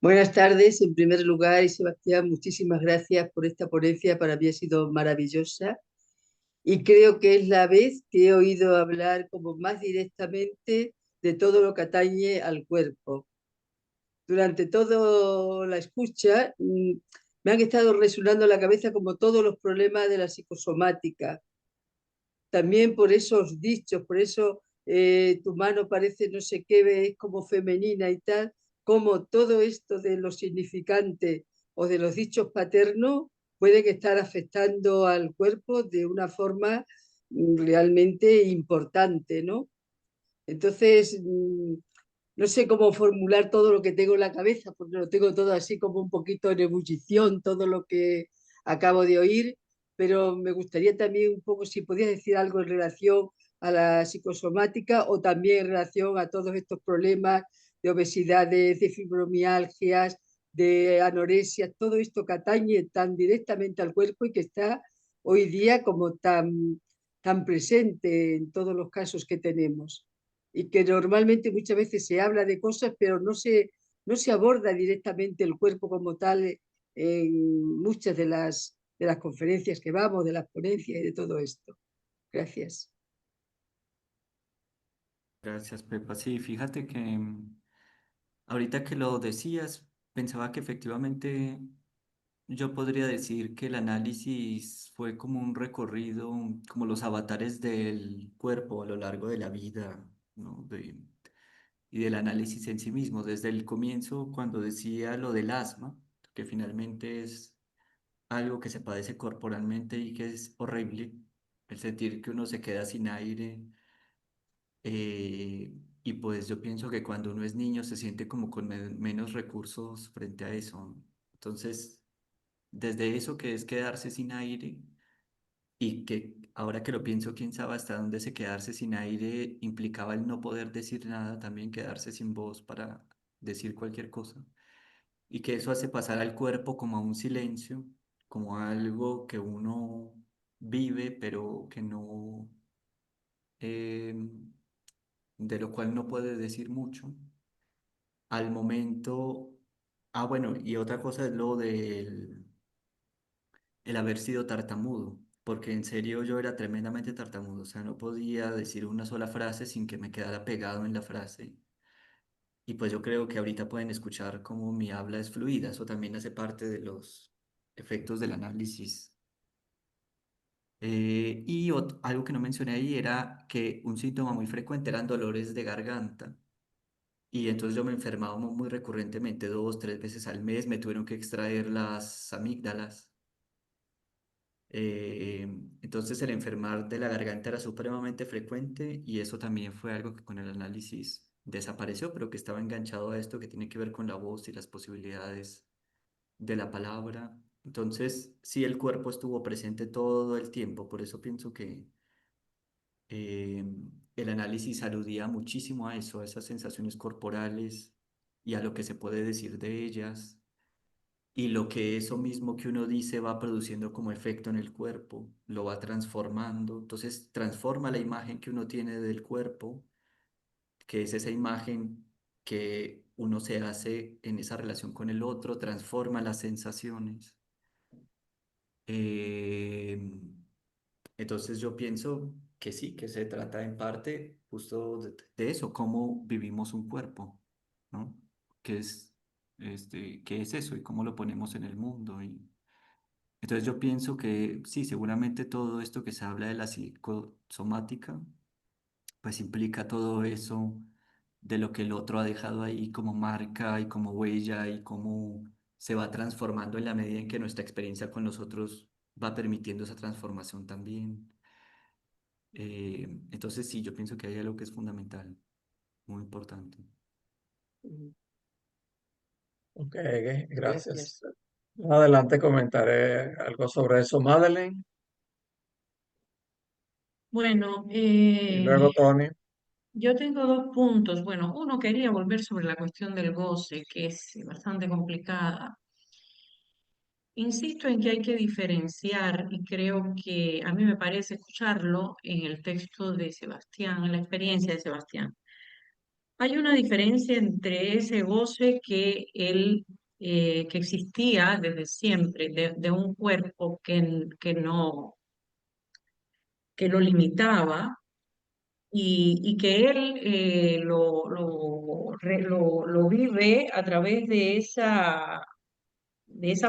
buenas tardes, en primer lugar, y Sebastián, muchísimas gracias por esta ponencia, para mí ha sido maravillosa y creo que es la vez que he oído hablar como más directamente de todo lo que atañe al cuerpo. Durante toda la escucha me han estado resonando en la cabeza como todos los problemas de la psicosomática, también por esos dichos, por eso tu mano parece no sé qué, es como femenina y tal, como todo esto de lo significante o de los dichos paternos pueden estar afectando al cuerpo de una forma realmente importante, ¿no? Entonces, no sé cómo formular todo lo que tengo en la cabeza, porque lo tengo todo así como un poquito en ebullición, todo lo que acabo de oír, pero me gustaría también un poco si podías decir algo en relación a la psicosomática o también en relación a todos estos problemas de obesidades, de fibromialgias, de anorexia, todo esto que atañe tan directamente al cuerpo y que está hoy día como tan presente en todos los casos que tenemos y que normalmente muchas veces se habla de cosas, pero no se aborda directamente el cuerpo como tal en muchas de las conferencias que vamos, de las ponencias y de todo esto. Gracias. Gracias, Pepa. Sí, fíjate que ahorita que lo decías, pensaba que efectivamente yo podría decir que el análisis fue como un recorrido, como los avatares del cuerpo a lo largo de la vida, ¿no? Y del análisis en sí mismo, desde el comienzo, cuando decía lo del asma, que finalmente es algo que se padece corporalmente y que es horrible, el sentir que uno se queda sin aire. Y pues yo pienso que cuando uno es niño se siente como con menos recursos frente a eso. Entonces, desde eso que es quedarse sin aire y que ahora que lo pienso, quién sabe hasta dónde ese quedarse sin aire implicaba el no poder decir nada, también quedarse sin voz para decir cualquier cosa. Y que eso hace pasar al cuerpo como a un silencio, como a algo que uno vive, pero que no, de lo cual no puede decir mucho. Al momento, bueno, y otra cosa es lo del el haber sido tartamudo, porque en serio yo era tremendamente tartamudo, o sea, no podía decir una sola frase sin que me quedara pegado en la frase. Y pues yo creo que ahorita pueden escuchar cómo mi habla es fluida, eso también hace parte de los efectos del análisis. Y algo que no mencioné ahí era que un síntoma muy frecuente eran dolores de garganta. Y entonces yo me enfermaba muy recurrentemente, 2, 3 veces al mes, me tuvieron que extraer las amígdalas. Eh, entonces el enfermar de la garganta era supremamente frecuente y eso también fue algo que con el análisis desapareció, pero que estaba enganchado a esto que tiene que ver con la voz y las posibilidades de la palabra. Entonces sí, el cuerpo estuvo presente todo el tiempo, por eso pienso que eh, el análisis aludía muchísimo a eso, a esas sensaciones corporales y a lo que se puede decir de ellas y lo que eso mismo que uno dice va produciendo como efecto en el cuerpo, lo va transformando, entonces transforma la imagen que uno tiene del cuerpo, que es esa imagen que uno se hace en esa relación con el otro, transforma las sensaciones. Eh, entonces yo pienso que sí, que se trata en parte justo de eso, cómo vivimos un cuerpo, ¿no? ¿Qué es, qué es eso y cómo lo ponemos en el mundo? Y entonces yo pienso que sí, seguramente todo esto que se habla de la psicosomática, pues implica todo eso de lo que el otro ha dejado ahí como marca y como huella y cómo se va transformando en la medida en que nuestra experiencia con los otros va permitiendo esa transformación también. Entonces sí, yo pienso que hay algo que es fundamental, muy importante. Ok, Gracias. gracias. Más adelante comentaré algo sobre eso, Madeleine, Bueno, y luego Tony. yo tengo dos puntos. Bueno, uno quería volver sobre la cuestión del goce, que es bastante complicada. Insisto en que hay que diferenciar y creo que a mí me parece escucharlo en el texto de Sebastián, en la experiencia de Sebastián. Hay una diferencia entre ese goce que que existía desde siempre, de un cuerpo que lo limitaba y que él lo vive a través de esa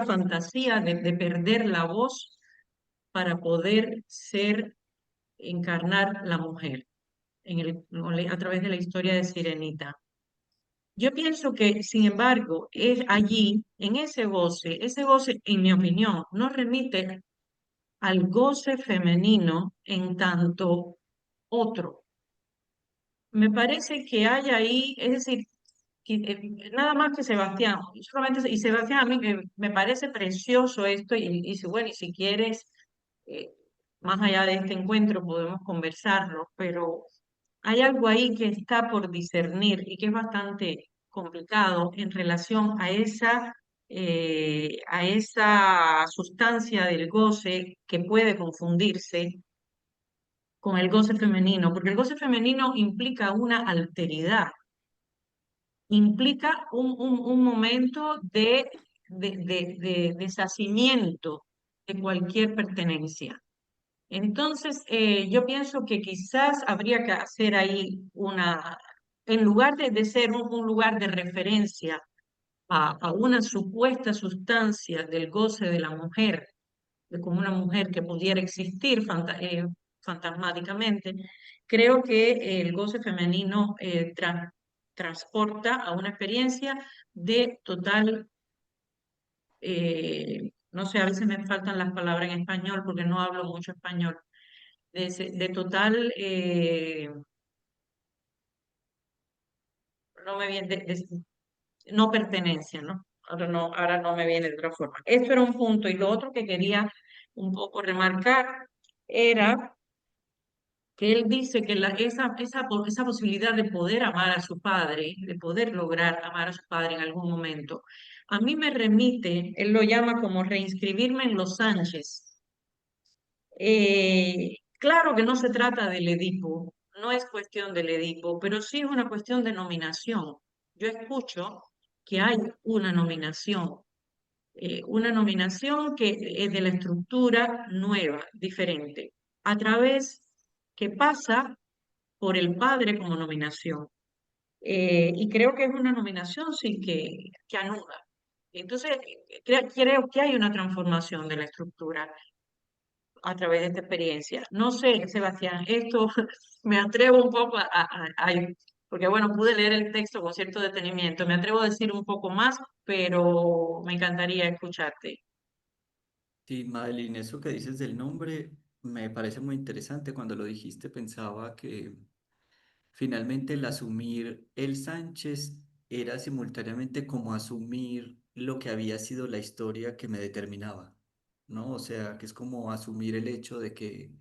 fantasía de perder la voz para poder encarnar la mujer a través de la historia de Sirenita. Yo pienso que, sin embargo, es allí, en ese goce, en mi opinión, no remite al goce femenino en tanto otro. Me parece que hay ahí, es decir, nada más que Sebastián, y Sebastián a mí me parece precioso esto, y si, bueno, y si quieres, eh, más allá de este encuentro podemos conversarlo, pero hay algo ahí que está por discernir y que es bastante complicado en relación a esa sustancia del goce que puede confundirse con el goce femenino, porque el goce femenino implica una alteridad, implica un momento de deshacimiento de cualquier pertenencia. Entonces, yo pienso que quizás habría que hacer ahí en lugar de ser un lugar de referencia a una supuesta sustancia del goce de la mujer, de como una mujer que pudiera existir fantasmáticamente, creo que el goce femenino transporta a una experiencia de total, no sé, a veces me faltan las palabras en español porque no hablo mucho español, de total, no me viene, no pertenencia, ¿no? Ahora no me viene de otra forma. Esto era un punto. Y lo otro que quería un poco remarcar era que él dice que esa posibilidad de poder amar a su padre, de poder lograr amar a su padre en algún momento, a mí me remite, él lo llama como reinscribirme en los Sánchez. Claro que no se trata del Edipo, no es cuestión del Edipo, pero sí es una cuestión de nominación. Yo escucho que hay una nominación que es de la estructura nueva, diferente, a través que pasa por el padre como nominación. Y creo que es una nominación sí que anula. Entonces, creo que hay una transformación de la estructura a través de esta experiencia. No sé, Sebastián, esto me atrevo un poco porque bueno, pude leer el texto con cierto detenimiento, me atrevo a decir un poco más, pero me encantaría escucharte. Sí, Madeline, eso que dices del nombre me parece muy interesante. Cuando lo dijiste pensaba que finalmente el asumir el Sánchez era simultáneamente como asumir lo que había sido la historia que me determinaba, ¿no? O sea, que es como asumir el hecho de que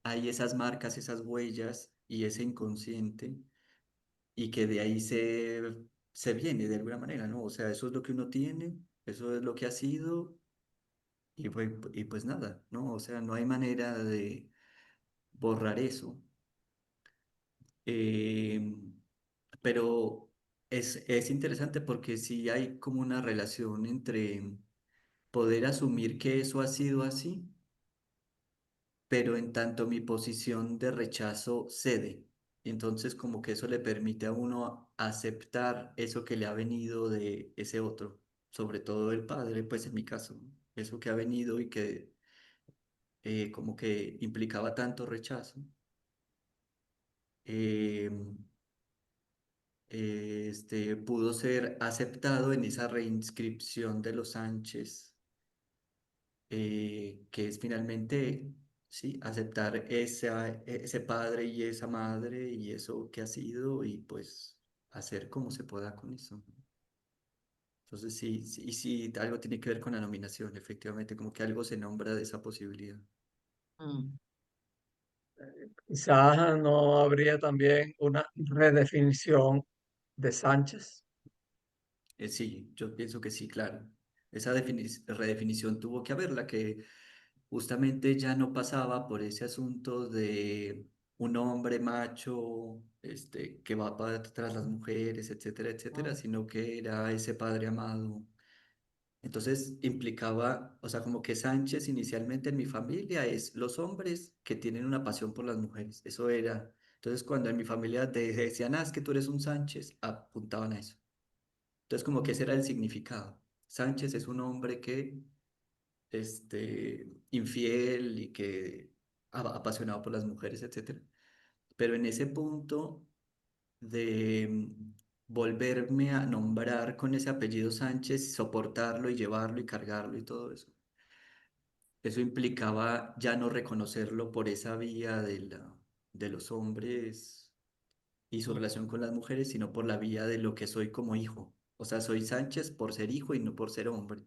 hay esas marcas, esas huellas y ese inconsciente y que de ahí se viene de alguna manera, ¿no? O sea, eso es lo que uno tiene, eso es lo que ha sido y pues nada, ¿no? O sea, no hay manera de borrar eso. Eh, pero es interesante porque sí hay como una relación entre poder asumir que eso ha sido así, pero en tanto mi posición de rechazo cede. Entonces como que eso le permite a uno aceptar eso que le ha venido de ese otro, sobre todo el padre, pues en mi caso, ¿no? Eso que ha venido y que como que implicaba tanto rechazo. eh, pudo ser aceptado en esa reinscripción de los Sánchez, que es finalmente, sí, aceptar ese padre y esa madre y eso que ha sido y pues hacer como se pueda con eso. Entonces sí, sí, y sí, algo tiene que ver con la nominación, efectivamente, como que algo se nombra de esa posibilidad. Mm. Quizás no habría también una redefinición de Sánchez. Sí, yo pienso que sí, claro. Esa redefinición tuvo que haberla, que justamente ya no pasaba por ese asunto de un hombre macho, que va para tras las mujeres, etcétera, etcétera, Mm. sino que era ese padre amado. Entonces implicaba, o sea, como que Sánchez inicialmente en mi familia es los hombres que tienen una pasión por las mujeres. Eso era. Entonces cuando en mi familia te decían, ah, es que tú eres un Sánchez, apuntaban a eso. Entonces como que ese era el significado. Sánchez es un hombre que infiel y que apasionado por las mujeres, etcétera. Pero en ese punto de volverme a nombrar con ese apellido Sánchez, soportarlo y llevarlo y cargarlo y todo eso, eso implicaba ya no reconocerlo por esa vía de los hombres y su relación con las mujeres, sino por la vía de lo que soy como hijo. O sea, soy Sánchez por ser hijo y no por ser hombre.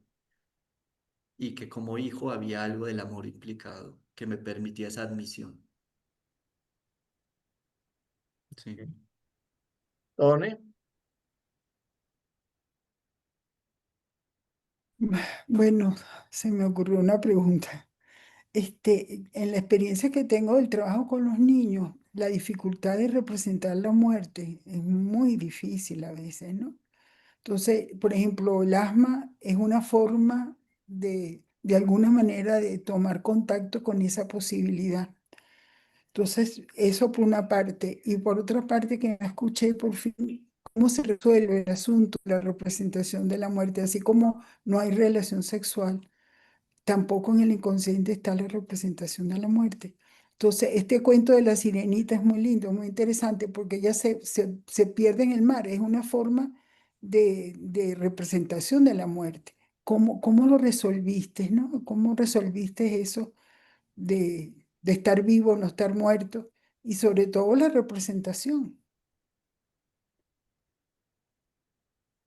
Y que como hijo había algo del amor implicado que me permitía esa admisión. Sí. Tony, Bueno, se me ocurrió una pregunta. En la experiencia que tengo del trabajo con los niños, la dificultad de representar la muerte es muy difícil a veces, ¿no? Entonces, por ejemplo, el asma es una forma de alguna manera, de tomar contacto con esa posibilidad. Entonces, eso por una parte. Y por otra parte, que no escuché por fin cómo se resuelve el asunto, la representación de la muerte, así como no hay relación sexual. Tampoco en el inconsciente está la representación de la muerte. Entonces, este cuento de la sirenita es muy lindo, muy interesante, porque ella se pierde en el mar. Es una forma de representación de la muerte. ¿Cómo lo resolviste, no? ¿Cómo resolviste eso de estar vivo, no estar muerto? Y sobre todo la representación.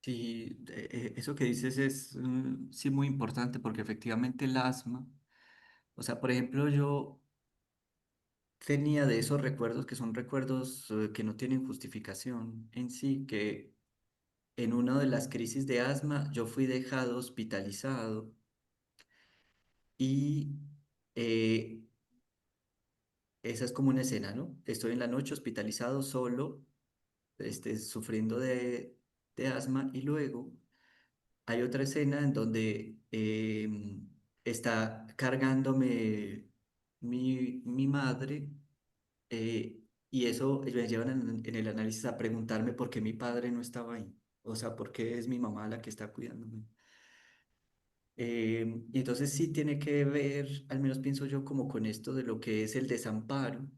Sí, eso que dices es sí muy importante porque efectivamente el asma, o sea, por ejemplo, yo tenía de esos recuerdos que son recuerdos que no tienen justificación en sí, que en una de las crisis de asma yo fui dejado hospitalizado y eh, esa es como una escena, ¿no? Estoy en la noche hospitalizado solo, sufriendo de asma y luego hay otra escena en donde está cargándome mi madre y eso me llevan en el análisis a preguntarme por qué mi padre no estaba ahí, o sea, por qué es mi mamá la que está cuidándome. Y entonces sí tiene que ver, al menos pienso yo, como con esto de lo que es el desamparo,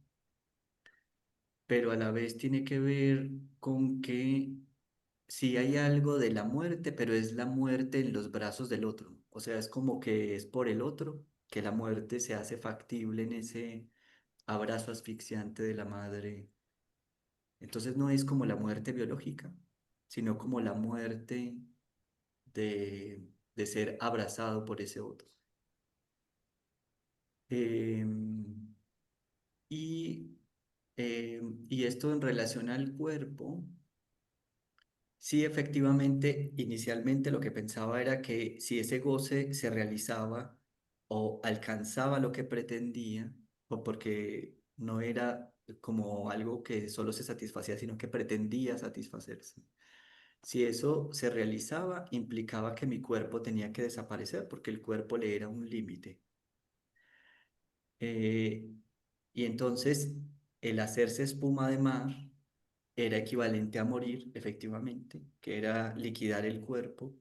pero a la vez tiene que ver con que sí hay algo de la muerte, pero es la muerte en los brazos del otro. O sea, es como que es por el otro que la muerte se hace factible en ese abrazo asfixiante de la madre. Entonces no es como la muerte biológica, sino como la muerte de ser abrazado por ese otro. Em, Y esto en relación al cuerpo, sí, efectivamente, inicialmente lo que pensaba era que si ese goce se realizaba o alcanzaba lo que pretendía, o porque no era como algo que solo se satisfacía, sino que pretendía satisfacerse. Si eso se realizaba, implicaba que mi cuerpo tenía que desaparecer porque el cuerpo le era un límite. Eh, y entonces el hacerse espuma de mar era equivalente a morir, efectivamente, que era liquidar el cuerpo.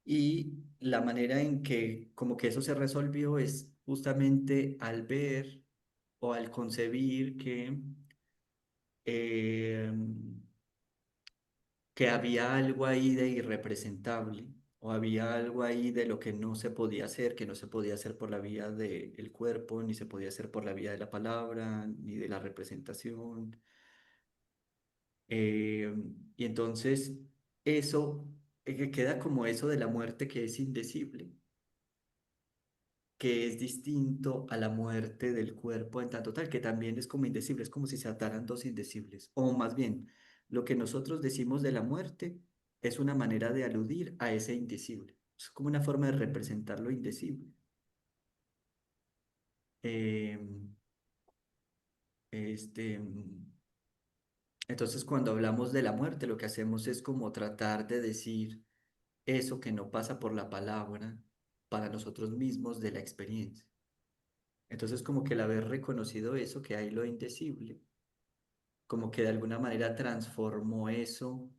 Y la manera en que como que eso se resolvió es justamente al ver o al concebir eh, que había algo ahí de irrepresentable o había algo ahí de lo que no se podía hacer, que no se podía hacer por la vía del cuerpo, ni se podía hacer por la vía de la palabra, ni de la representación. Eh, y entonces eso que queda como eso de la muerte que es indecible, que es distinto a la muerte del cuerpo en tanto tal, que también es como indecible, es como si se ataran dos indecibles, o más bien, lo que nosotros decimos de la muerte es una manera de aludir a ese indecible, es como una forma de representar lo indecible. Eh, este, entonces, cuando hablamos de la muerte, lo que hacemos es como tratar de decir eso que no pasa por la palabra para nosotros mismos de la experiencia. Entonces, como que el haber reconocido eso, que hay lo indecible, como que de alguna manera transformó eso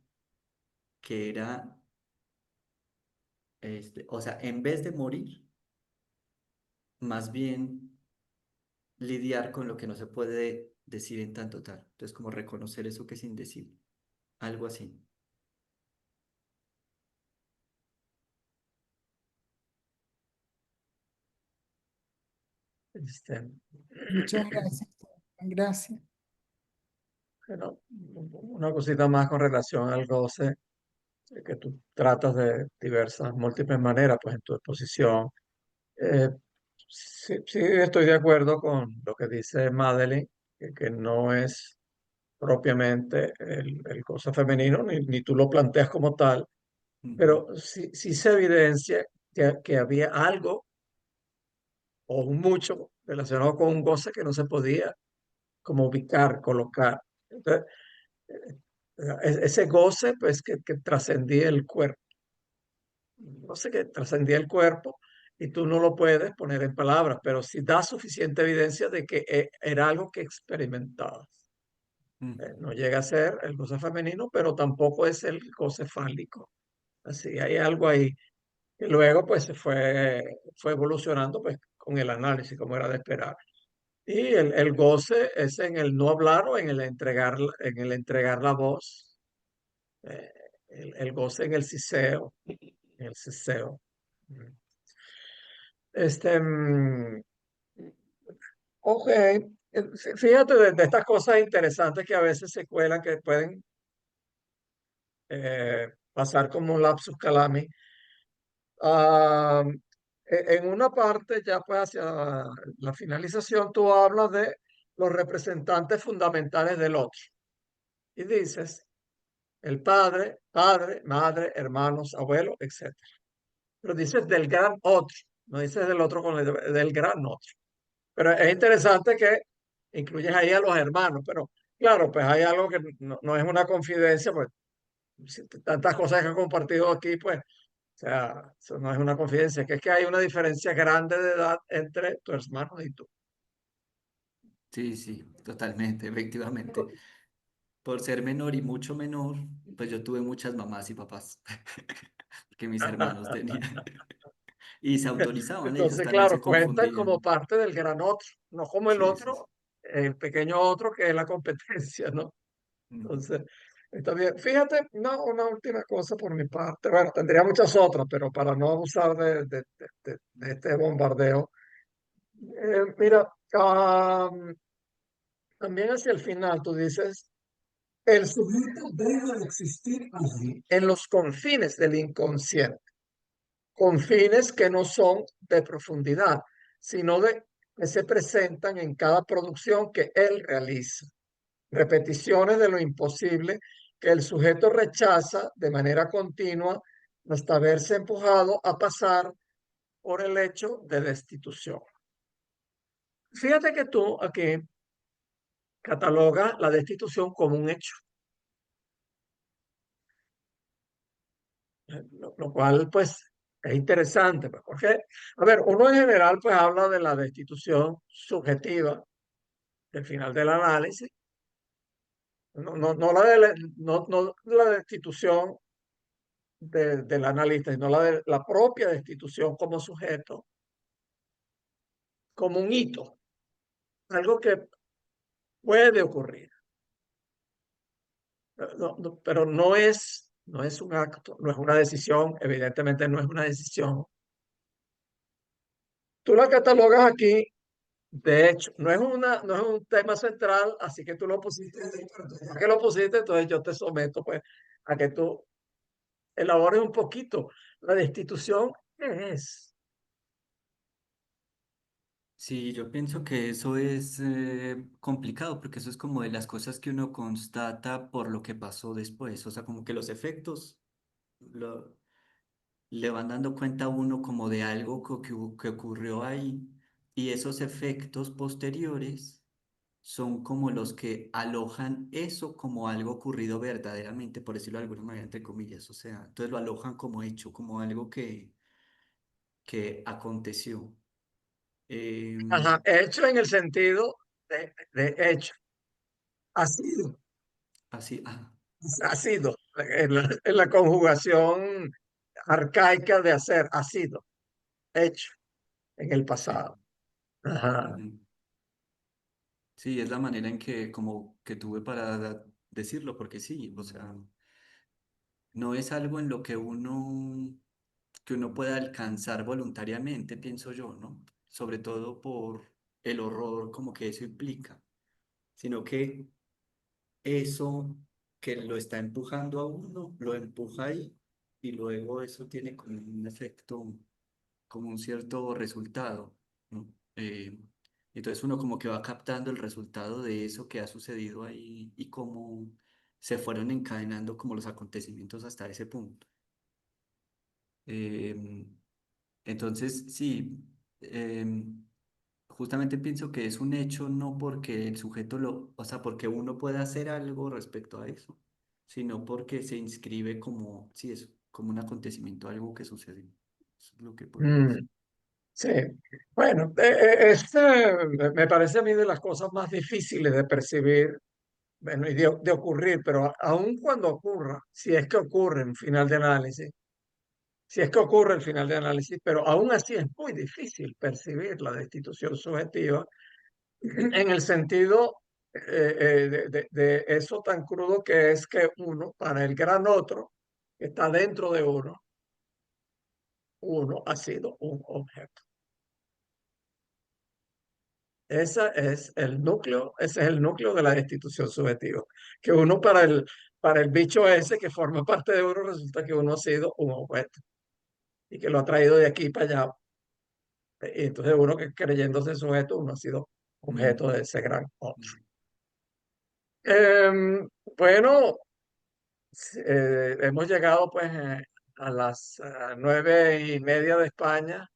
que era, o sea, en vez de morir, más bien lidiar con lo que no se puede decir en tanto tal. Entonces, como reconocer eso que es indecible, algo así. Este, Muchas gracias. Gracias. bueno, una cosita más con relación al goce, que tú tratas de diversas, múltiples maneras, pues en tu exposición. Eh, sí, sí, estoy de acuerdo con lo que dice Madeline, que no es propiamente el goce femenino, ni tú lo planteas como tal, Ujú, pero sí, sí se evidencia que había algo o un mucho relacionado con un goce que no se podía como ubicar, colocar. Entonces, ese goce, pues, que trascendía el cuerpo, goce que trascendía el cuerpo y tú no lo puedes poner en palabras, pero sí da suficiente evidencia de que era algo que experimentabas. ujú. No llega a ser el goce femenino, pero tampoco es el goce fálico. Así, hay algo ahí que luego, pues, fue evolucionando, pues, con el análisis, como era de esperar. Y el goce es en el no hablar o en el entregar la voz, eh, el goce en el siseo, en el siseo. Mm. Este, ok, fíjate de estas cosas interesantes que a veces se cuelan, que pueden pasar como un lapsus calami. Ah, en una parte, ya pues hacia la finalización, tú hablas de los representantes fundamentales del otro. Y dices, el padre, madre, hermanos, abuelo, etc. Pero dices del gran otro, no dices del otro con del gran otro. Pero es interesante que incluyes ahí a los hermanos, pero claro, pues hay algo que no es una confidencia, pues tantas cosas que he compartido aquí, pues, o sea, eso no es una confidencia, que es que hay una diferencia grande de edad entre tu hermano y tú. Sí, sí, totalmente, efectivamente. Por ser menor y mucho menor, pues yo tuve muchas mamás y papás que mis hermanos tenían. Y se autorizaban, ellos Entonces, también se claro, cuentan como confundían. parte del gran otro, no como el Sí, sí, sí. otro, el pequeño otro que es la competencia, ¿no? Ujú. Entonces, está bien. Fíjate, una última cosa por mi parte. Bueno, tendría muchas otras, pero para no abusar de este bombardeo. Mira, también hacia el final tú dices, el sujeto deja de existir allí, en los confines del inconsciente, confines que no son de profundidad, sino de que se presentan en cada producción que él realiza, repeticiones de lo imposible que el sujeto rechaza de manera continua hasta verse empujado a pasar por el hecho de destitución. Fíjate que tú aquí catalogas la destitución como un hecho, lo cual pues es interesante, pues, porque, a ver, uno en general pues habla de la destitución subjetiva del final del análisis, no la destitución del analista, sino la propia destitución como sujeto, como un hito, algo que puede ocurrir, pero no es un acto, no es una decisión, evidentemente no es una decisión. Tú la catalogas aquí, de hecho, no es un tema central, así que tú lo pusiste, pero ya que lo pusiste, entonces yo te someto pues a que tú elabores un poquito la destitución, ¿qué es? Sí, yo pienso que eso es complicado porque eso es como de las cosas que uno constata por lo que pasó después, o sea, como que los efectos lo, le van dando cuenta a uno como de algo que ocurrió ahí y esos efectos posteriores son como los que alojan eso como algo ocurrido verdaderamente, por decirlo de alguna manera, entre comillas, o sea, entonces lo alojan como hecho, como algo que aconteció. Ajá, Em, hecho en el sentido de hecho, ha sido, así, ha sido, en la conjugación arcaica de hacer, ha sido, hecho en el sí. pasado. Ajá. Ujú. Sí, es la manera en que como que tuve para decirlo, porque sí, o sea, no es algo en lo que uno pueda alcanzar voluntariamente, pienso yo, ¿no? Sobre todo por el horror como que eso implica, sino que eso que lo está empujando a uno, lo empuja ahí y luego eso tiene como un efecto, como un cierto resultado, ¿no? Entonces uno como que va captando el resultado de eso que ha sucedido ahí y cómo se fueron encadenando como los acontecimientos hasta ese punto. Em, entonces, sí, justamente pienso que es un hecho no porque el sujeto o sea, porque uno pueda hacer algo respecto a eso, sino porque se inscribe como, sí, eso, como un acontecimiento, algo que sucedió. Eso es lo que podría decir. Mm, sí, bueno, me parece a mí de las cosas más difíciles de percibir, bueno, y de ocurrir, pero aun cuando ocurra, si es que ocurre en final de análisis, si es que ocurre el final de análisis, pero aún así es muy difícil percibir la destitución subjetiva en el sentido de eso tan crudo que es que uno, para el gran otro, que está dentro de uno ha sido un objeto. Ese es el núcleo de la destitución subjetiva. Que uno para el bicho ese que forma parte de uno, resulta que uno ha sido un objeto y que lo ha traído de aquí para allá. Y entonces uno que creyéndose sujeto, uno ha sido Mm, objeto de ese gran otro. mm. Bueno, hemos llegado pues a las 9:30 de España,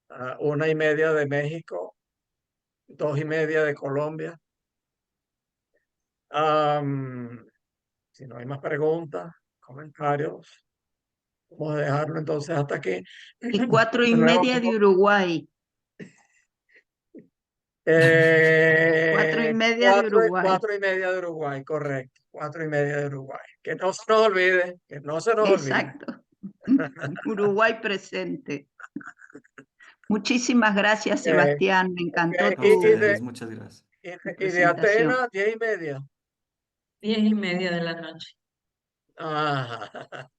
a 1:30 de México, 2:30 de Colombia. Am, si no hay más preguntas, comentarios, vamos a dejarlo entonces hasta aquí. Y cuatro y De nuevo, media de Uruguay. 4:30 de Uruguay. 4:30 de Uruguay, correcto. 4:30 de Uruguay. Que no se nos olvide, que no se nos olvide. Exacto. Uruguay presente. Muchísimas gracias, Ok, Sebastián. Me ok. encantó A Y ustedes, muchas gracias. tu y de presentación. Atenas, 10:30. 10:30 de la noche. Ah,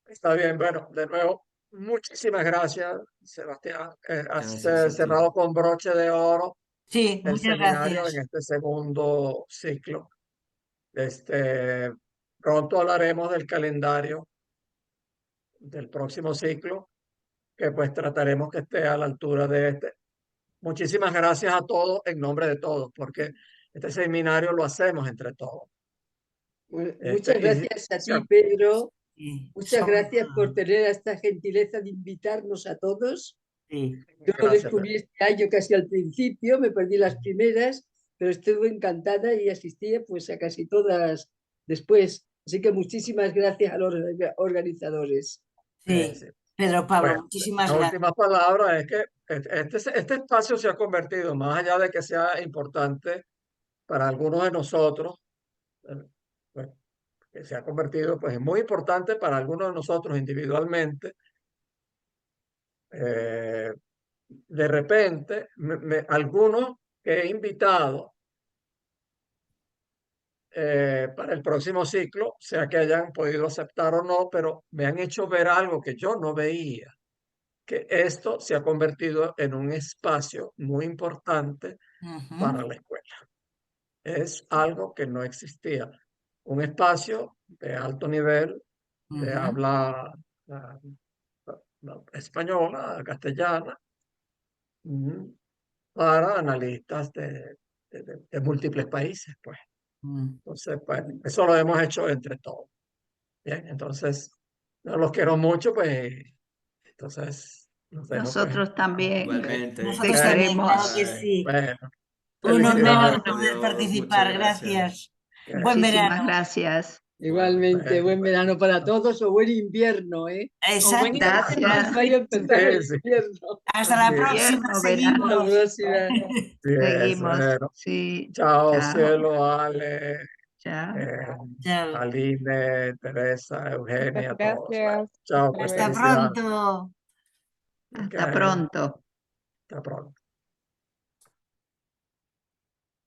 está bien, bueno, de nuevo, muchísimas gracias, Sebastián. Has Gracias a ti. cerrado con broche de oro Sí, el muchas seminario en gracias. este segundo ciclo. Este, pronto hablaremos del calendario del próximo ciclo, que pues trataremos que esté a la altura de este. Muchísimas gracias a todos en nombre de todos, porque este seminario lo hacemos entre todos. Bueno, Este, muchas y gracias a se- ti, Pedro. Sí, Muchas son- gracias por tener esta gentileza de invitarnos a todos. sí. Yo lo Gracias, descubrí Pedro. este año casi al principio, me perdí las primeras, pero estuve encantada y asistí pues a casi todas después. Así que muchísimas gracias a los organizadores. Sí, Sí. Pedro Pablo, Bueno, muchísimas la gracias. última palabra es que este espacio se ha convertido, más allá de que sea importante para algunos de nosotros, eh, bueno, que se ha convertido pues en muy importante para algunos de nosotros individualmente. De repente, algunos que he invitado para el próximo ciclo, sea que hayan podido aceptar o no, pero me han hecho ver algo que yo no veía, que esto se ha convertido en un espacio muy importante Ujú, para la escuela. Es algo que no existía. Un espacio de alto nivel de ujú, habla española, castellana, para analistas de múltiples países, pues. mm. Entonces, pues, eso lo hemos hecho entre todos. Bien, entonces, no los quiero mucho, pues, entonces, nos dejo, pues. Nosotros también Igualmente. Nosotros te también, claro queremos. que Bye. sí. Bueno, Un honor felicidades. poder Pedro, participar. muchas gracias. Gracias. Que- Buen Muchísimas verano. gracias. Igualmente, Bueno, buen bueno. verano para todos o buen invierno, ¿eh? O buen Exacto. Gracias. Vaya a empezar el Sí, sí, invierno. Hasta la sí. próxima. Invierno, Hasta la verano. Seguimos. próxima. Bien, Seguimos. bueno. Sí. Chao, Chao. Cielo, Ale, Chao. Chao. Aline, Teresa, Eugenia, Muchas todos. Bueno, gracias. chao, Hasta pues Hasta luego. felicidades. pronto. Ok, Hasta pronto. hasta pronto.